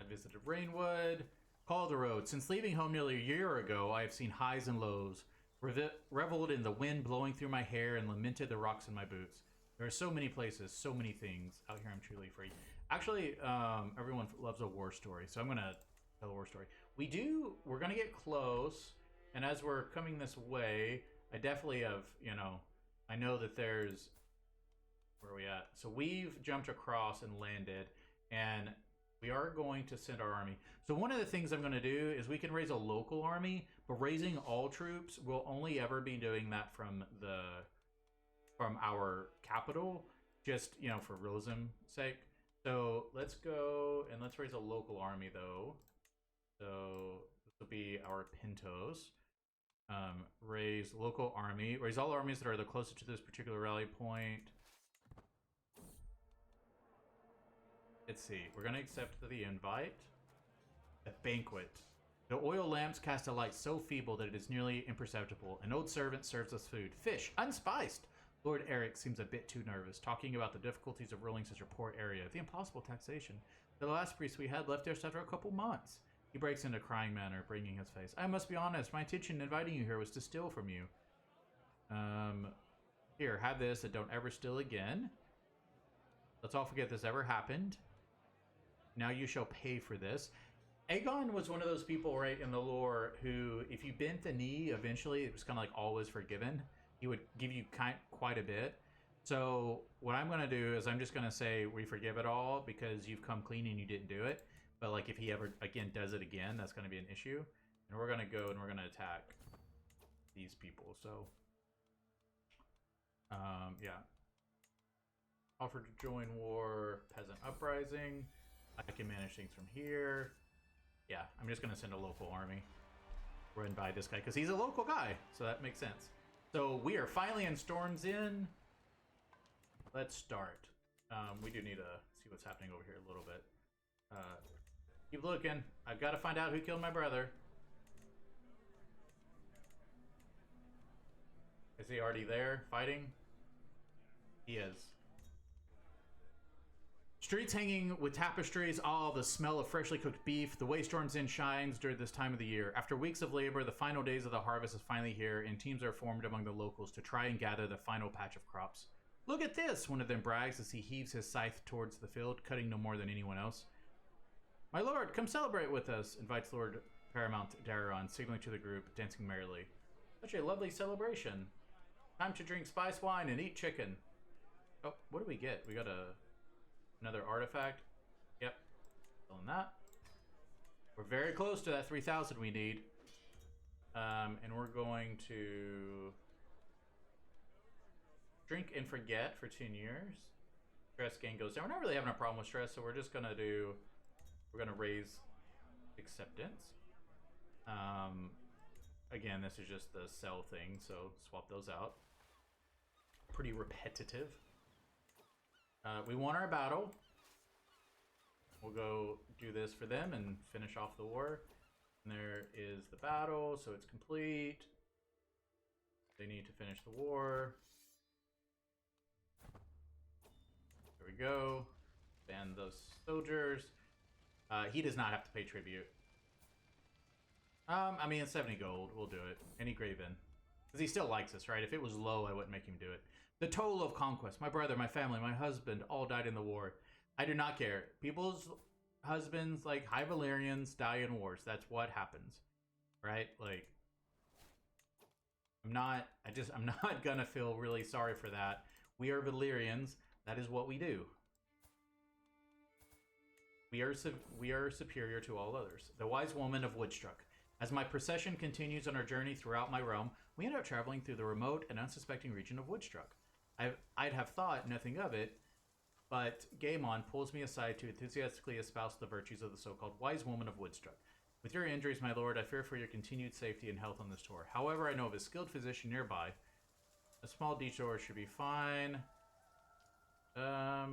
I visited Rainwood. Call the road. Since leaving home nearly a year ago, I have seen highs and lows, reveled in the wind blowing through my hair, and lamented the rocks in my boots. There are so many places, so many things. Out here I'm truly free. Actually, everyone loves a war story, so I'm going to tell a war story. We're going to get close, and as we're coming this way, I definitely have, I know that there's, where are we at? So we've jumped across and landed, and we are going to send our army. So one of the things I'm going to do is we can raise a local army, but raising all troops, we'll only ever be doing that from our capital, just, for realism's sake. So let's go and let's raise a local army, though. So this will be our Pintos. Raise local army. Raise all armies that are the closest to this particular rally point. Let's see. We're going to accept the invite. A banquet. The oil lamps cast a light so feeble that it is nearly imperceptible. An old servant serves us food. Fish, unspiced! Lord Eric seems a bit too nervous, talking about the difficulties of ruling such a poor area. The impossible taxation. The last priest we had left us after a couple months. He breaks into crying manner, bringing his face. I must be honest, my intention in inviting you here was to steal from you. Here, have this and don't ever steal again. Let's all forget this ever happened. Now you shall pay for this. Aegon was one of those people, right, in the lore who, if you bent the knee, eventually it was kind of always forgiven. He would give you quite a bit. So what I'm going to do is I'm just going to say we forgive it all because you've come clean and you didn't do it. But if he ever, again, does it again, that's going to be an issue. And we're going to go and we're going to attack these people. So, yeah. Offer to join war, peasant uprising. I can manage things from here. Yeah, I'm just going to send a local army. Run by this guy because he's a local guy. So that makes sense. So we are finally in Storm's Inn. let's start. We do need to see what's happening over here a little bit. Keep looking. I've got to find out who killed my brother. Is he already there fighting? He is. Streets hanging with tapestries, all the smell of freshly cooked beef. The way Storm's Inn shines during this time of the year. After weeks of labor, the final days of the harvest is finally here, and teams are formed among the locals to try and gather the final patch of crops. Look at this, one of them brags as he heaves his scythe towards the field, cutting no more than anyone else. My lord, come celebrate with us, invites Lord Paramount Daron, signaling to the group, dancing merrily. Such a lovely celebration. Time to drink spice wine and eat chicken. Oh, what do we get? We got another artifact. Yep. Filling that. We're very close to that 3,000 we need. And we're going to drink and forget for 10 years. Stress gain goes down. We're not really having a problem with stress, so we're just gonna raise acceptance. Again, this is just the sell thing, so swap those out. Pretty repetitive. We won our battle. We'll go do this for them and finish off the war. And there is the battle, so it's complete. They need to finish the war. There we go. Ban those soldiers. He does not have to pay tribute. I mean, it's 70 gold. We'll do it. Any Graven. Because he still likes us, right? If it was low, I wouldn't make him do it. The toll of conquest. My brother, my family, my husband, all died in the war. I do not care. People's husbands, like High Valyrians, die in wars. That's what happens. Right? Like, I'm not gonna feel really sorry for that. We are Valyrians. That is what we do. We are superior to all others. The wise woman of Woodstruck. As my procession continues on our journey throughout my realm, we end up traveling through the remote and unsuspecting region of Woodstruck. I'd have thought nothing of it, but Gaemon pulls me aside to enthusiastically espouse the virtues of the so-called wise woman of Woodstruck. With your injuries, my lord, I fear for your continued safety and health on this tour. However, I know of a skilled physician nearby. A small detour should be fine. Yeah,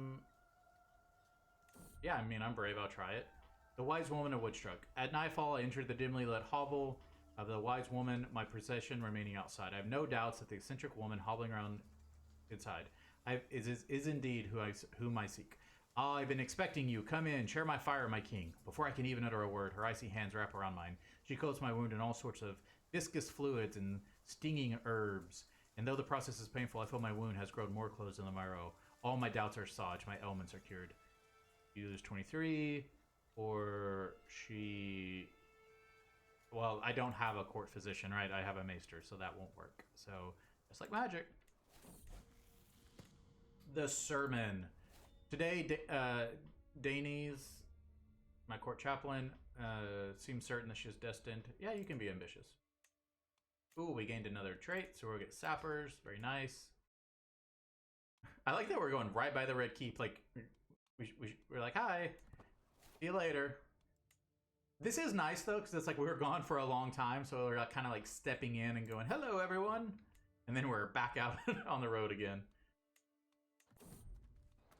I mean, I'm brave. I'll try it. The wise woman of Woodstruck. At nightfall, I entered the dimly lit hovel of the wise woman, my procession remaining outside. I have no doubts that the eccentric woman hobbling around inside is indeed whom I seek. Ah, I've been expecting you. Come in, share my fire, my king. Before I can even utter a word, her icy hands wrap around mine. She coats my wound in all sorts of viscous fluids and stinging herbs. And though the process is painful, I feel my wound has grown more closed than the marrow. All my doubts are assuaged. My ailments are cured. You lose 23, or she... Well, I don't have a court physician, right? I have a maester, so that won't work. So, just like magic. The sermon. Today, Danes, my court chaplain, seems certain that she's destined. Yeah, you can be ambitious. Ooh, we gained another trait, so we'll get sappers. Very nice. I like that we're going right by the Red Keep. Like, we're like, hi, see you later. This is nice, though, because it's like we were gone for a long time, so we're kind of like stepping in and going, hello, everyone. And then we're back out on the road again.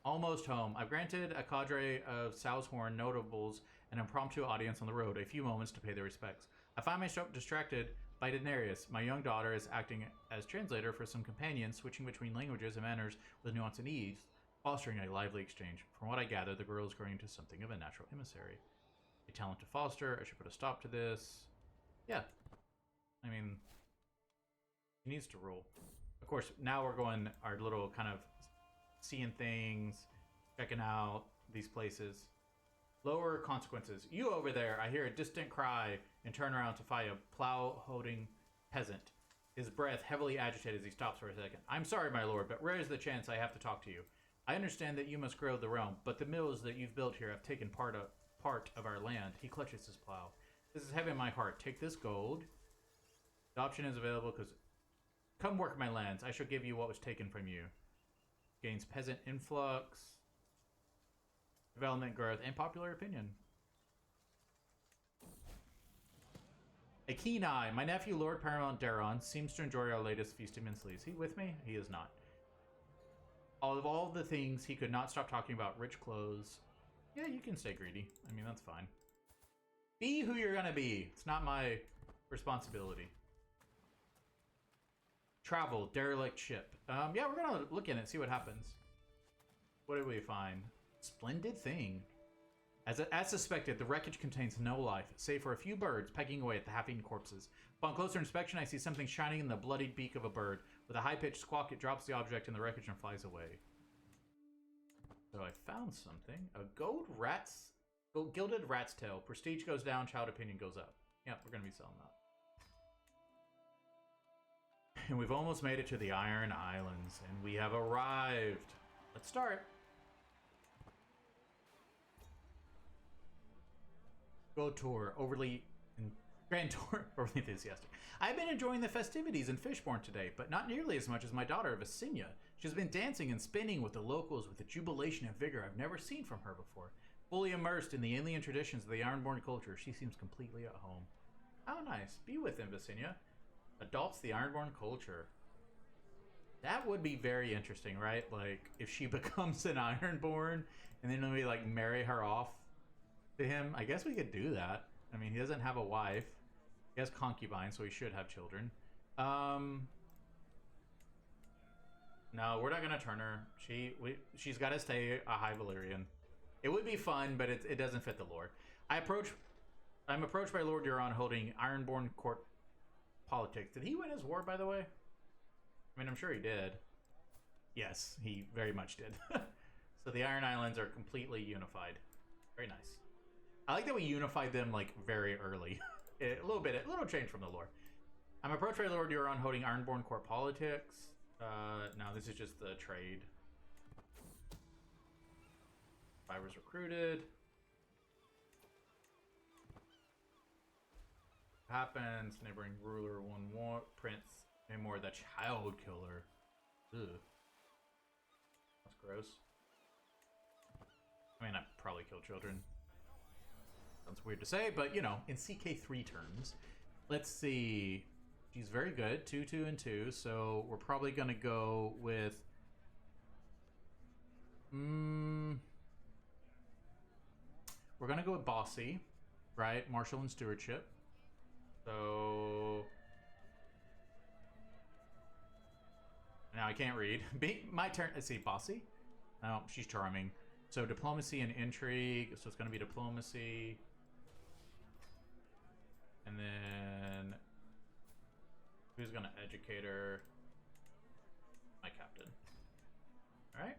Almost home. I've granted a cadre of Southhorn notables an impromptu audience on the road, a few moments to pay their respects. I find myself distracted by Daenerys. My young daughter is acting as translator for some companions, switching between languages and manners with nuance and ease, fostering a lively exchange. From what I gather, the girl is growing into something of a natural emissary. A talent to foster. I should put a stop to this. Yeah. I mean, he needs to rule. Of course, now we're going our little kind of seeing things, checking out these places. Lower consequences. You over there, I hear a distant cry and turn around to find a plow-holding peasant. His breath heavily agitated as he stops for a second. I'm sorry, my lord, but rare is the chance I have to talk to you. I understand that you must grow the realm, but the mills that you've built here have taken part of our land. He clutches his plow. This is heavy in my heart. Take this gold. The option is available because... Come work my lands. I shall give you what was taken from you. Gains peasant influx, development growth, and popular opinion. A keen eye. My nephew, Lord Paramount Daron, seems to enjoy our latest feast immensely. Is he with me? He is not. Of all the things he could not stop talking about, rich clothes. Yeah, you can stay greedy. I mean, that's fine. Be who you're gonna be. It's not my responsibility. Travel, derelict ship. Yeah, we're gonna look in it, see what happens. What did we find? Splendid thing. As suspected, the wreckage contains no life, save for a few birds pecking away at the half-eaten corpses. Upon closer inspection, I see something shining in the bloodied beak of a bird. With a high-pitched squawk, it drops the object in the wreckage and flies away. So I found something. A gilded rat's tail. Prestige goes down, child opinion goes up. Yeah, we're gonna be selling that. And we've almost made it to the Iron Islands, and we have arrived. Let's start. Grand tour, overly enthusiastic. I've been enjoying the festivities in Fishbourne today, but not nearly as much as my daughter, Vasinia. She's been dancing and spinning with the locals with a jubilation and vigor I've never seen from her before. Fully immersed in the alien traditions of the Ironborn culture, she seems completely at home. How nice. Be with them, Vasinia. Adopts the Ironborn culture. That would be very interesting, right? Like, if she becomes an Ironborn, and then we, like, marry her off to him. I guess we could do that. I mean, he doesn't have a wife. He has concubines, so he should have children. No, we're not gonna turn her. She's got to stay a High Valyrian. It would be fun, but it doesn't fit the lore. I'm approached by Lord Euron holding Ironborn court politics. Did he win his war, by the way? I mean, I'm sure he did. Yes, he very much did. So the Iron Islands are completely unified. Very nice. I like that we unified them, like, very early. A little change from the lore. I'm approached by Lord Euron holding Ironborn court politics. No, this is just the trade. Survivors recruited. Happens. Neighboring ruler won war. Prince Namor the child killer. Ugh. That's gross. I mean, I probably kill children. Sounds weird to say, but you know, in CK3 terms. Let's see. She's very good. 2, 2, and 2. So we're probably gonna go with. We're gonna go with Bossy, right? Marshal and Stewardship. So now I can't read. My turn. Let's see, Bossy. No, she's charming. So diplomacy and intrigue. So it's gonna be diplomacy. And then who's gonna educate her? My captain. All right.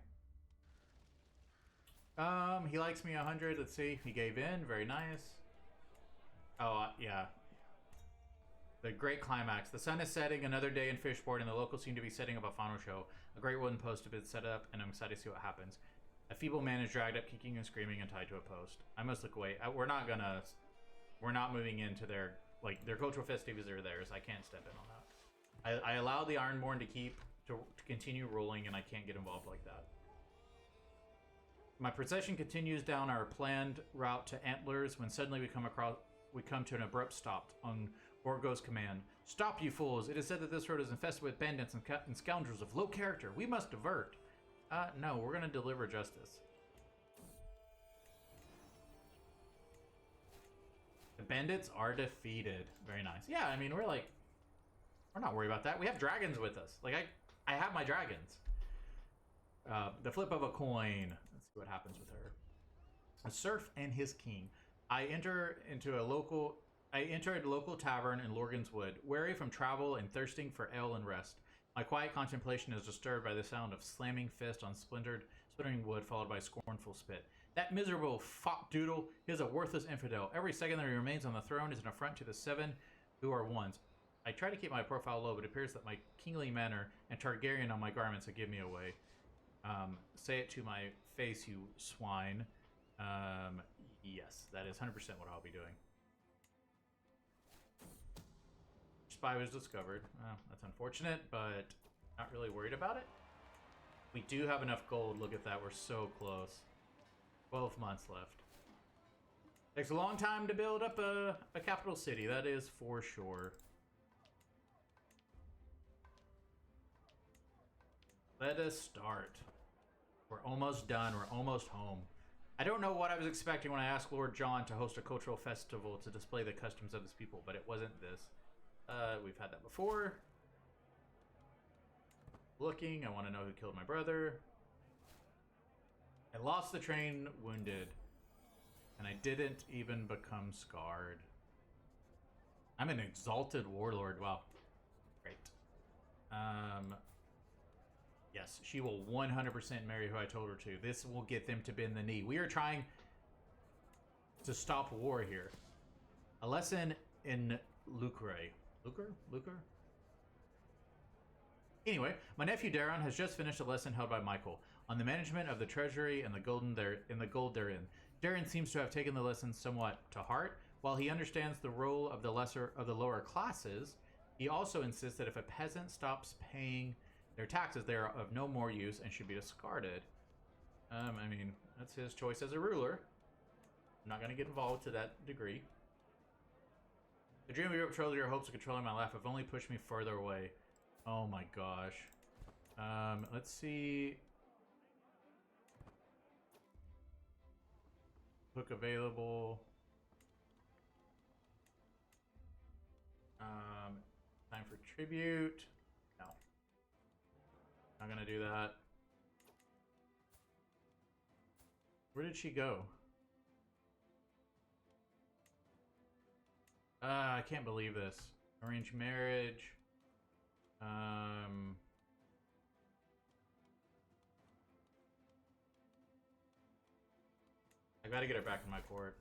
He likes me 100. Let's see. He gave in. Very nice. Oh yeah. The great climax. The sun is setting. Another day in Fishbourne, and the locals seem to be setting up a final show. A great wooden post has been set up, and I'm excited to see what happens. A feeble man is dragged up, kicking and screaming, and tied to a post. I must look away. We're not moving into their cultural festivities are theirs. I can't step in on that. I allow the Ironborn to continue ruling, and I can't get involved like that. My procession continues down our planned route to Antlers when suddenly we come to an abrupt stop on Borgo's command. Stop, you fools! It is said that this road is infested with bandits and scoundrels of low character. We must divert. No, we're gonna deliver justice. The bandits are defeated. Very nice. Yeah, I mean, we're not worried about that. We have dragons with us. Like, I have my dragons. The flip of a coin. Let's see what happens with her. A serf and his king. I enter a local tavern in Lorgan's Wood, weary from travel and thirsting for ale and rest. My quiet contemplation is disturbed by the sound of slamming fist on splintering wood, followed by scornful spit. That miserable fop doodle is a worthless infidel. Every second that he remains on the throne is an affront to the 7 who are ones. I try to keep my profile low, but it appears that my kingly manner and Targaryen on my garments have given me away. Say it to my face, you swine. Yes, that is 100% what I'll be doing. Spy was discovered. That's unfortunate, but not really worried about it. We do have enough gold. Look at that. We're so close. 12 months left. Takes a long time to build up a capital city. That is for sure. Let us start. We're almost done. We're almost home. I don't know what I was expecting when I asked Lord John to host a cultural festival to display the customs of his people, but it wasn't this. We've had that before. Looking, I want to know who killed my brother. I lost the train wounded, and I didn't even become scarred. I'm an exalted warlord. Wow. Great. Yes, she will 100% marry who I told her to. This will get them to bend the knee. We are trying to stop war here. A lesson in lucre. Lucre? Anyway, my nephew Daron has just finished a lesson held by Michael on the management of the treasury and the gold therein. Daron seems to have taken the lesson somewhat to heart. While he understands the role of the lower classes, he also insists that if a peasant stops paying their taxes, they are of no more use and should be discarded. I mean, that's his choice as a ruler. I'm not going to get involved to that degree. The dream of your betrothal, your hopes of controlling my life have only pushed me further away. Oh my gosh. Let's see. Book available. Time for tribute. No. Not gonna do that. Where did she go? I can't believe this. Arranged marriage. I gotta get her back in my court.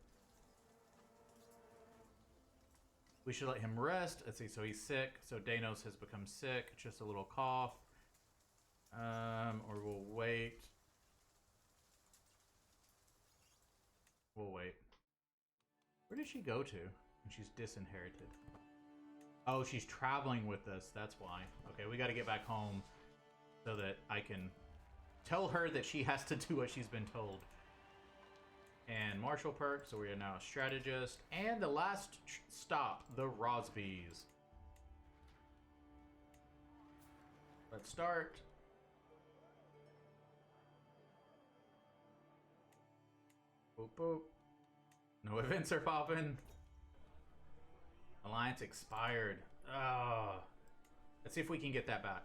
We should let him rest. Let's see, so he's sick. So Danos has become sick. Just a little cough. Or we'll wait. We'll wait. Where did she go to? And she's disinherited. Oh, she's traveling with us. That's why. Okay, we got to get back home so that I can tell her that she has to do what she's been told. And martial perk, so we are now a strategist. And the last stop, the Rosbys. Let's start. Boop, boop. No events are popping. Alliance expired. Let's see if we can get that back.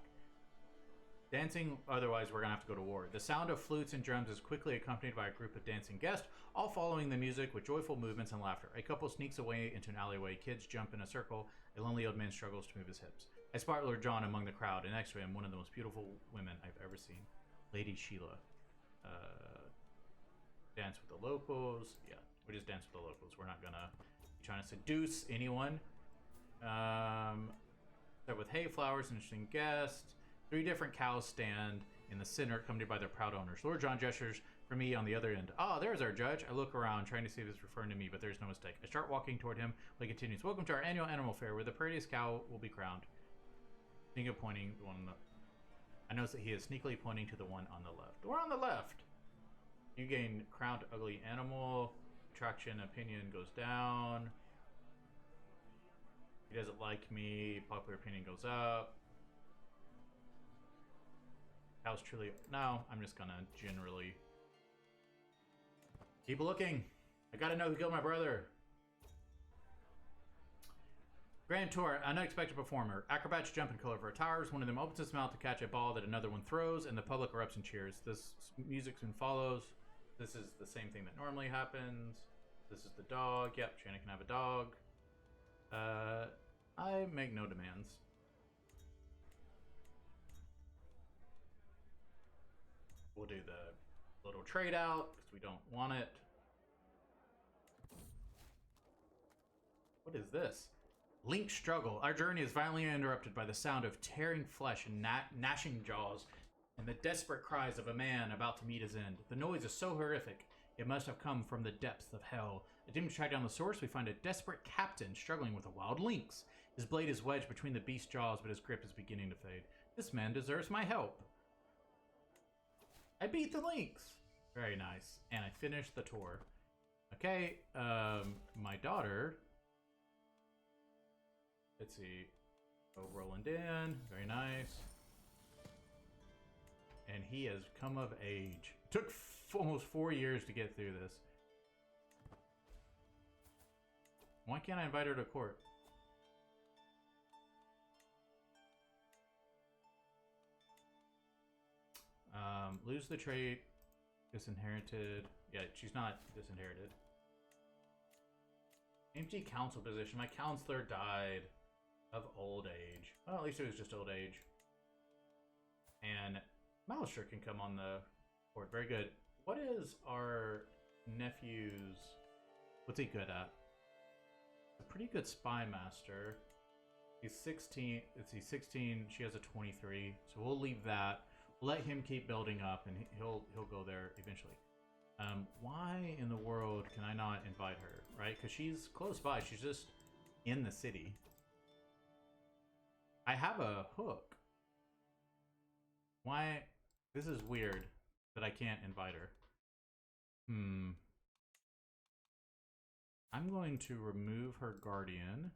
Dancing, otherwise we're gonna have to go to war. The sound of flutes and drums is quickly accompanied by a group of dancing guests, all following the music with joyful movements and laughter. A couple sneaks away into an alleyway. Kids jump in a circle. A lonely old man struggles to move his hips. I spot Lord John among the crowd, and next to him, one of the most beautiful women I've ever seen, Lady Sheila. Dance with the locals. Yeah, we just dance with the locals. We're not gonna be trying to seduce anyone. Start with hay, flowers, interesting guest. 3 different cows stand in the center, accompanied by their proud owners. Lord John gestures for me on the other end. Ah, there's our judge. I look around, trying to see if it's referring to me, but there's no mistake. I start walking toward him, but he continues. Welcome to our annual animal fair, where the prettiest cow will be crowned. Finger pointing the one on the... I notice that he is sneakily pointing to the one on the left. We're on the left! You gain crowned ugly animal. Attraction opinion goes down. He doesn't like me. Popular opinion goes up. How's truly... No, I'm just gonna generally keep looking. I gotta know who killed my brother. Grand Tour, unexpected performer. Acrobats jump in colorful towers. One of them opens his mouth to catch a ball that another one throws, and the public erupts in cheers. This music soon follows. This is the same thing that normally happens. This is the dog. Yep, Shannon can have a dog. I make no demands. We'll do the little trade out because we don't want it. What is this? Link struggle. Our journey is violently interrupted by the sound of tearing flesh and gnashing jaws and the desperate cries of a man about to meet his end. The noise is so horrific, it must have come from the depths of hell. Attempting to track down the source, we find a desperate captain struggling with a wild lynx. His blade is wedged between the beast's jaws, but his grip is beginning to fade. This man deserves my help. I beat the lynx. Very nice. And I finished the tour. Okay, my daughter... Let's see. Oh, Roland in. Very nice. and he has come of age. Took almost 4 years to get through this. Why can't I invite her to court? Lose the trait. Disinherited. Yeah, she's not disinherited. Empty council position. My counselor died of old age. Well, at least it was just old age. And Malister can come on the board. Very good. What is our nephew's... What's he good at? A pretty good spy master. He's 16. Is he 16? She has a 23. So we'll leave that. We'll let him keep building up, and he'll go there eventually. Why in the world can I not invite her? Right? Because she's close by. She's just in the city. I have a hook. Why? This is weird that I can't invite her. I'm going to remove her guardian.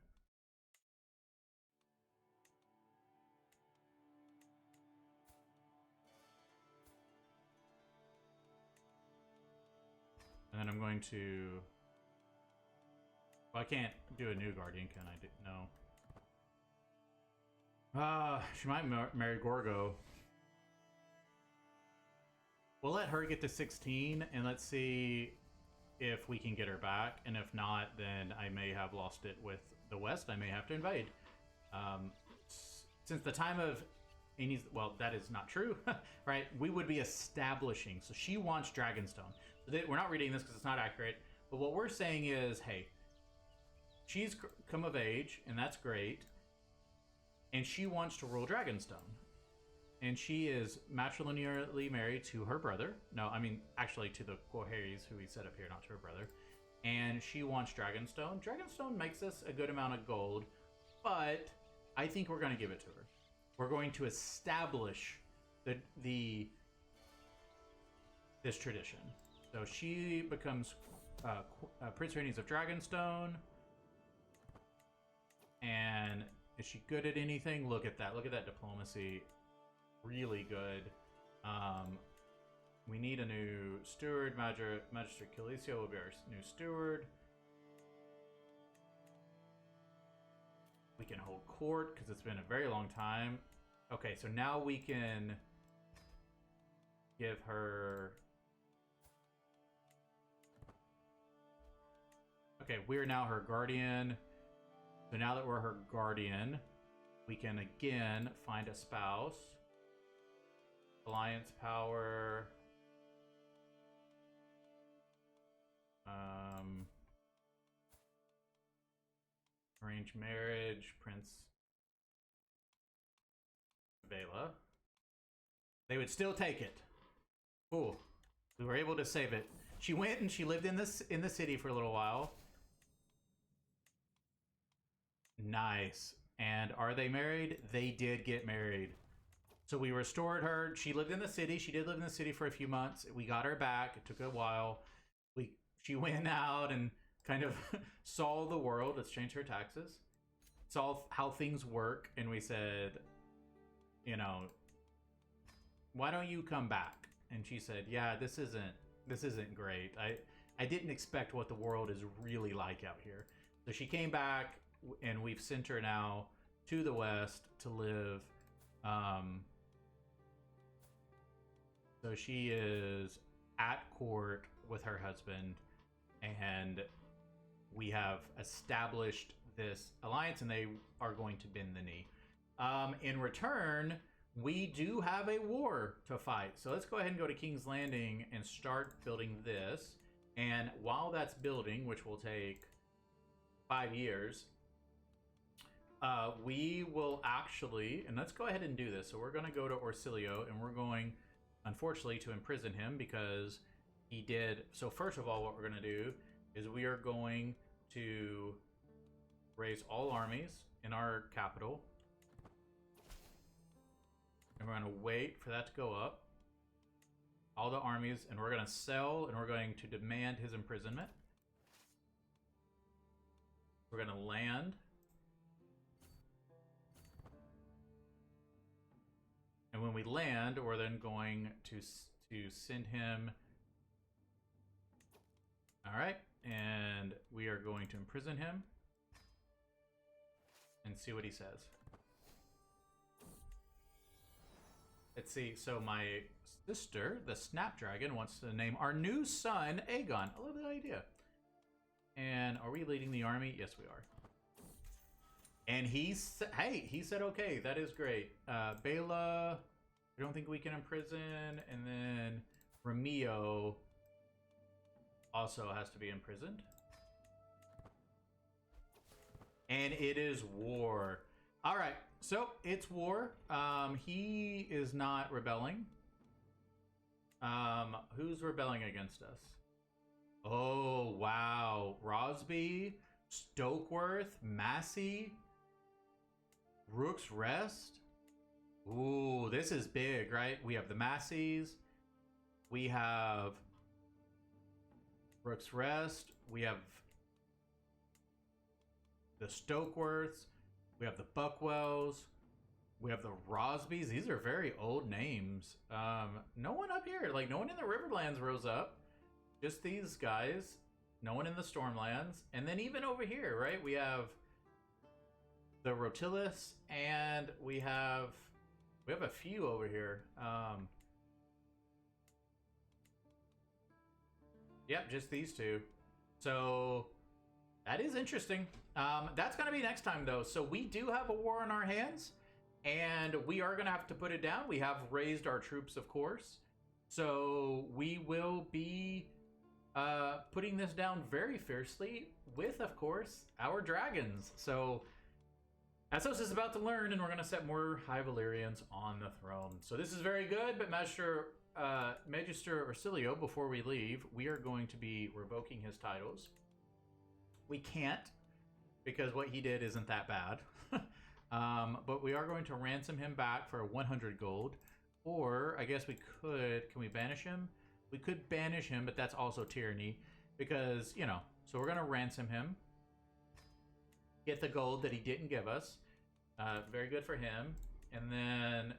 And then I'm going to... Well, I can't do a new guardian, can I? No. She might marry Gorgo. We'll let her get to 16, and let's see if we can get her back. And if not, then I may have lost it with the West. I may have to invade. Since the time of Amy's... Well, that is not true, right? We would be establishing. So she wants Dragonstone. We're not reading this because it's not accurate. But what we're saying is, hey, she's come of age, and that's great. And she wants to rule Dragonstone. And she is matrilinearly married to her brother. No, I mean, actually to the Quaharis, who we set up here, not to her brother. And she wants Dragonstone. Dragonstone makes us a good amount of gold, but I think we're going to give it to her. We're going to establish this tradition. So she becomes Prince Rhaenys of Dragonstone. And is she good at anything? Look at that. Look at that diplomacy. Really good. We need a new steward. Magister Calicio will be our new steward. We can hold court because it's been a very long time. Okay, so now we can give her... Okay, we're now her guardian. So now that we're her guardian, we can again find a spouse. Alliance power. Arranged marriage. Prince Vela. They would still take it. Cool. We were able to save it. She went and she lived in the city for a little while. Nice. And are they married? They did get married. So we restored her. She lived in the city. She did live in the city for a few months. We got her back. It took a while. She went out and kind of saw the world. Let's change her taxes. Saw how things work. And we said, you know, why don't you come back? And she said, yeah, this isn't great. I didn't expect what the world is really like out here. So she came back, and we've sent her now to the West to live. So she is at court with her husband, and we have established this alliance, and they are going to bend the knee. In return, we do have a war to fight. So let's go ahead and go to King's Landing and start building this. And while that's building, which will take 5 years, we will actually, and let's go ahead and do this. So we're going to go to Orsilio, and we're going, unfortunately, to imprison him because he did. So first of all, what we're going to do is we are going to raise all armies in our capital. And we're going to wait for that to go up. All the armies, and we're going to sell, and we're going to demand his imprisonment. We're going to land. And when we land, we're then going to send him. All right, and we are going to imprison him and see what he says. Let's see. So my sister, the Snapdragon, wants to name our new son Aegon. I love that idea. And are we leading the army? Yes, we are. And he said okay. That is great. Bela, I don't think we can imprison. And then Ramio also has to be imprisoned. And it is war. All right, so it's war. He is not rebelling. Who's rebelling against us? Oh, wow. Rosby, Stokeworth, Massey, Rook's Rest. Ooh, this is big, right? We have the Masseys. We have Rook's Rest. We have the Stokeworths. We have the Buckwells. We have the Rosbys. These are very old names. No one up here. Like, no one in the Riverlands rose up. Just these guys. No one in the Stormlands. And then even over here, right? We have the Rotilus. And we have a few over here. Yep, just these two. So that is interesting. That's going to be next time, though. So we do have a war on our hands, and we are going to have to put it down. We have raised our troops, of course. So we will be putting this down very fiercely with, of course, our dragons. So Essos is about to learn, and we're going to set more High Valyrians on the throne. So this is very good, but Magister Orsilio, before we leave, we are going to be revoking his titles. We can't, because what he did isn't that bad. But we are going to ransom him back for 100 gold. Or, I guess we could... Can we banish him? We could banish him, but that's also tyranny. Because, you know... So we're going to ransom him. Get the gold that he didn't give us. Very good for him. And then...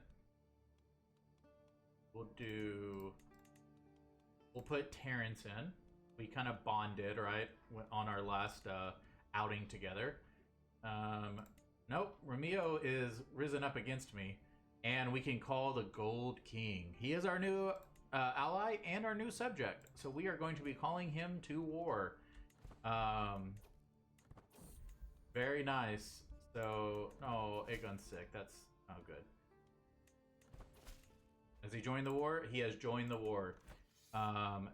We'll put Terrence in. We kind of bonded, right, on our last outing together. Nope, Ramio is risen up against me, and we can call the Gold King. He is our new ally and our new subject, so we are going to be calling him to war. Very nice. So, oh, Aegon's sick. That's not good. Has he joined the war? He has joined the war.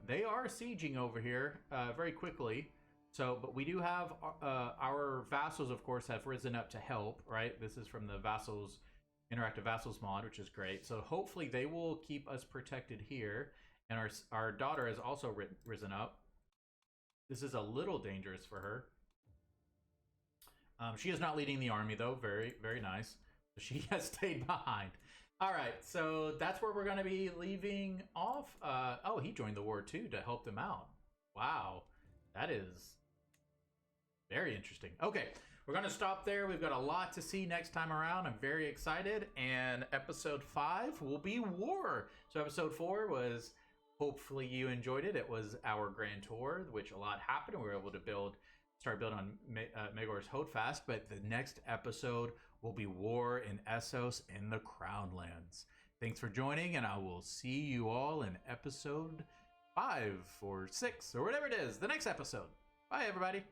They are sieging over here very quickly. So, but we do have our vassals, of course, have risen up to help, right? This is from the vassals, interactive vassals mod, which is great. So hopefully they will keep us protected here. And our daughter has also risen up. This is a little dangerous for her. She is not leading the army, though. Very, very nice. She has stayed behind. All right, so that's where we're going to be leaving off. Oh, he joined the war, too, to help them out. Wow, that is very interesting. Okay, we're going to stop there. We've got a lot to see next time around. I'm very excited. And episode 5 will be war. So episode 4 was, hopefully you enjoyed it. It was our grand tour, which a lot happened. We were able to start building on Maegor's Holdfast. But the next episode will be war in Essos in the Crownlands. Thanks for joining, and I will see you all in episode 5 or 6 or whatever it is, the next episode. Bye, everybody.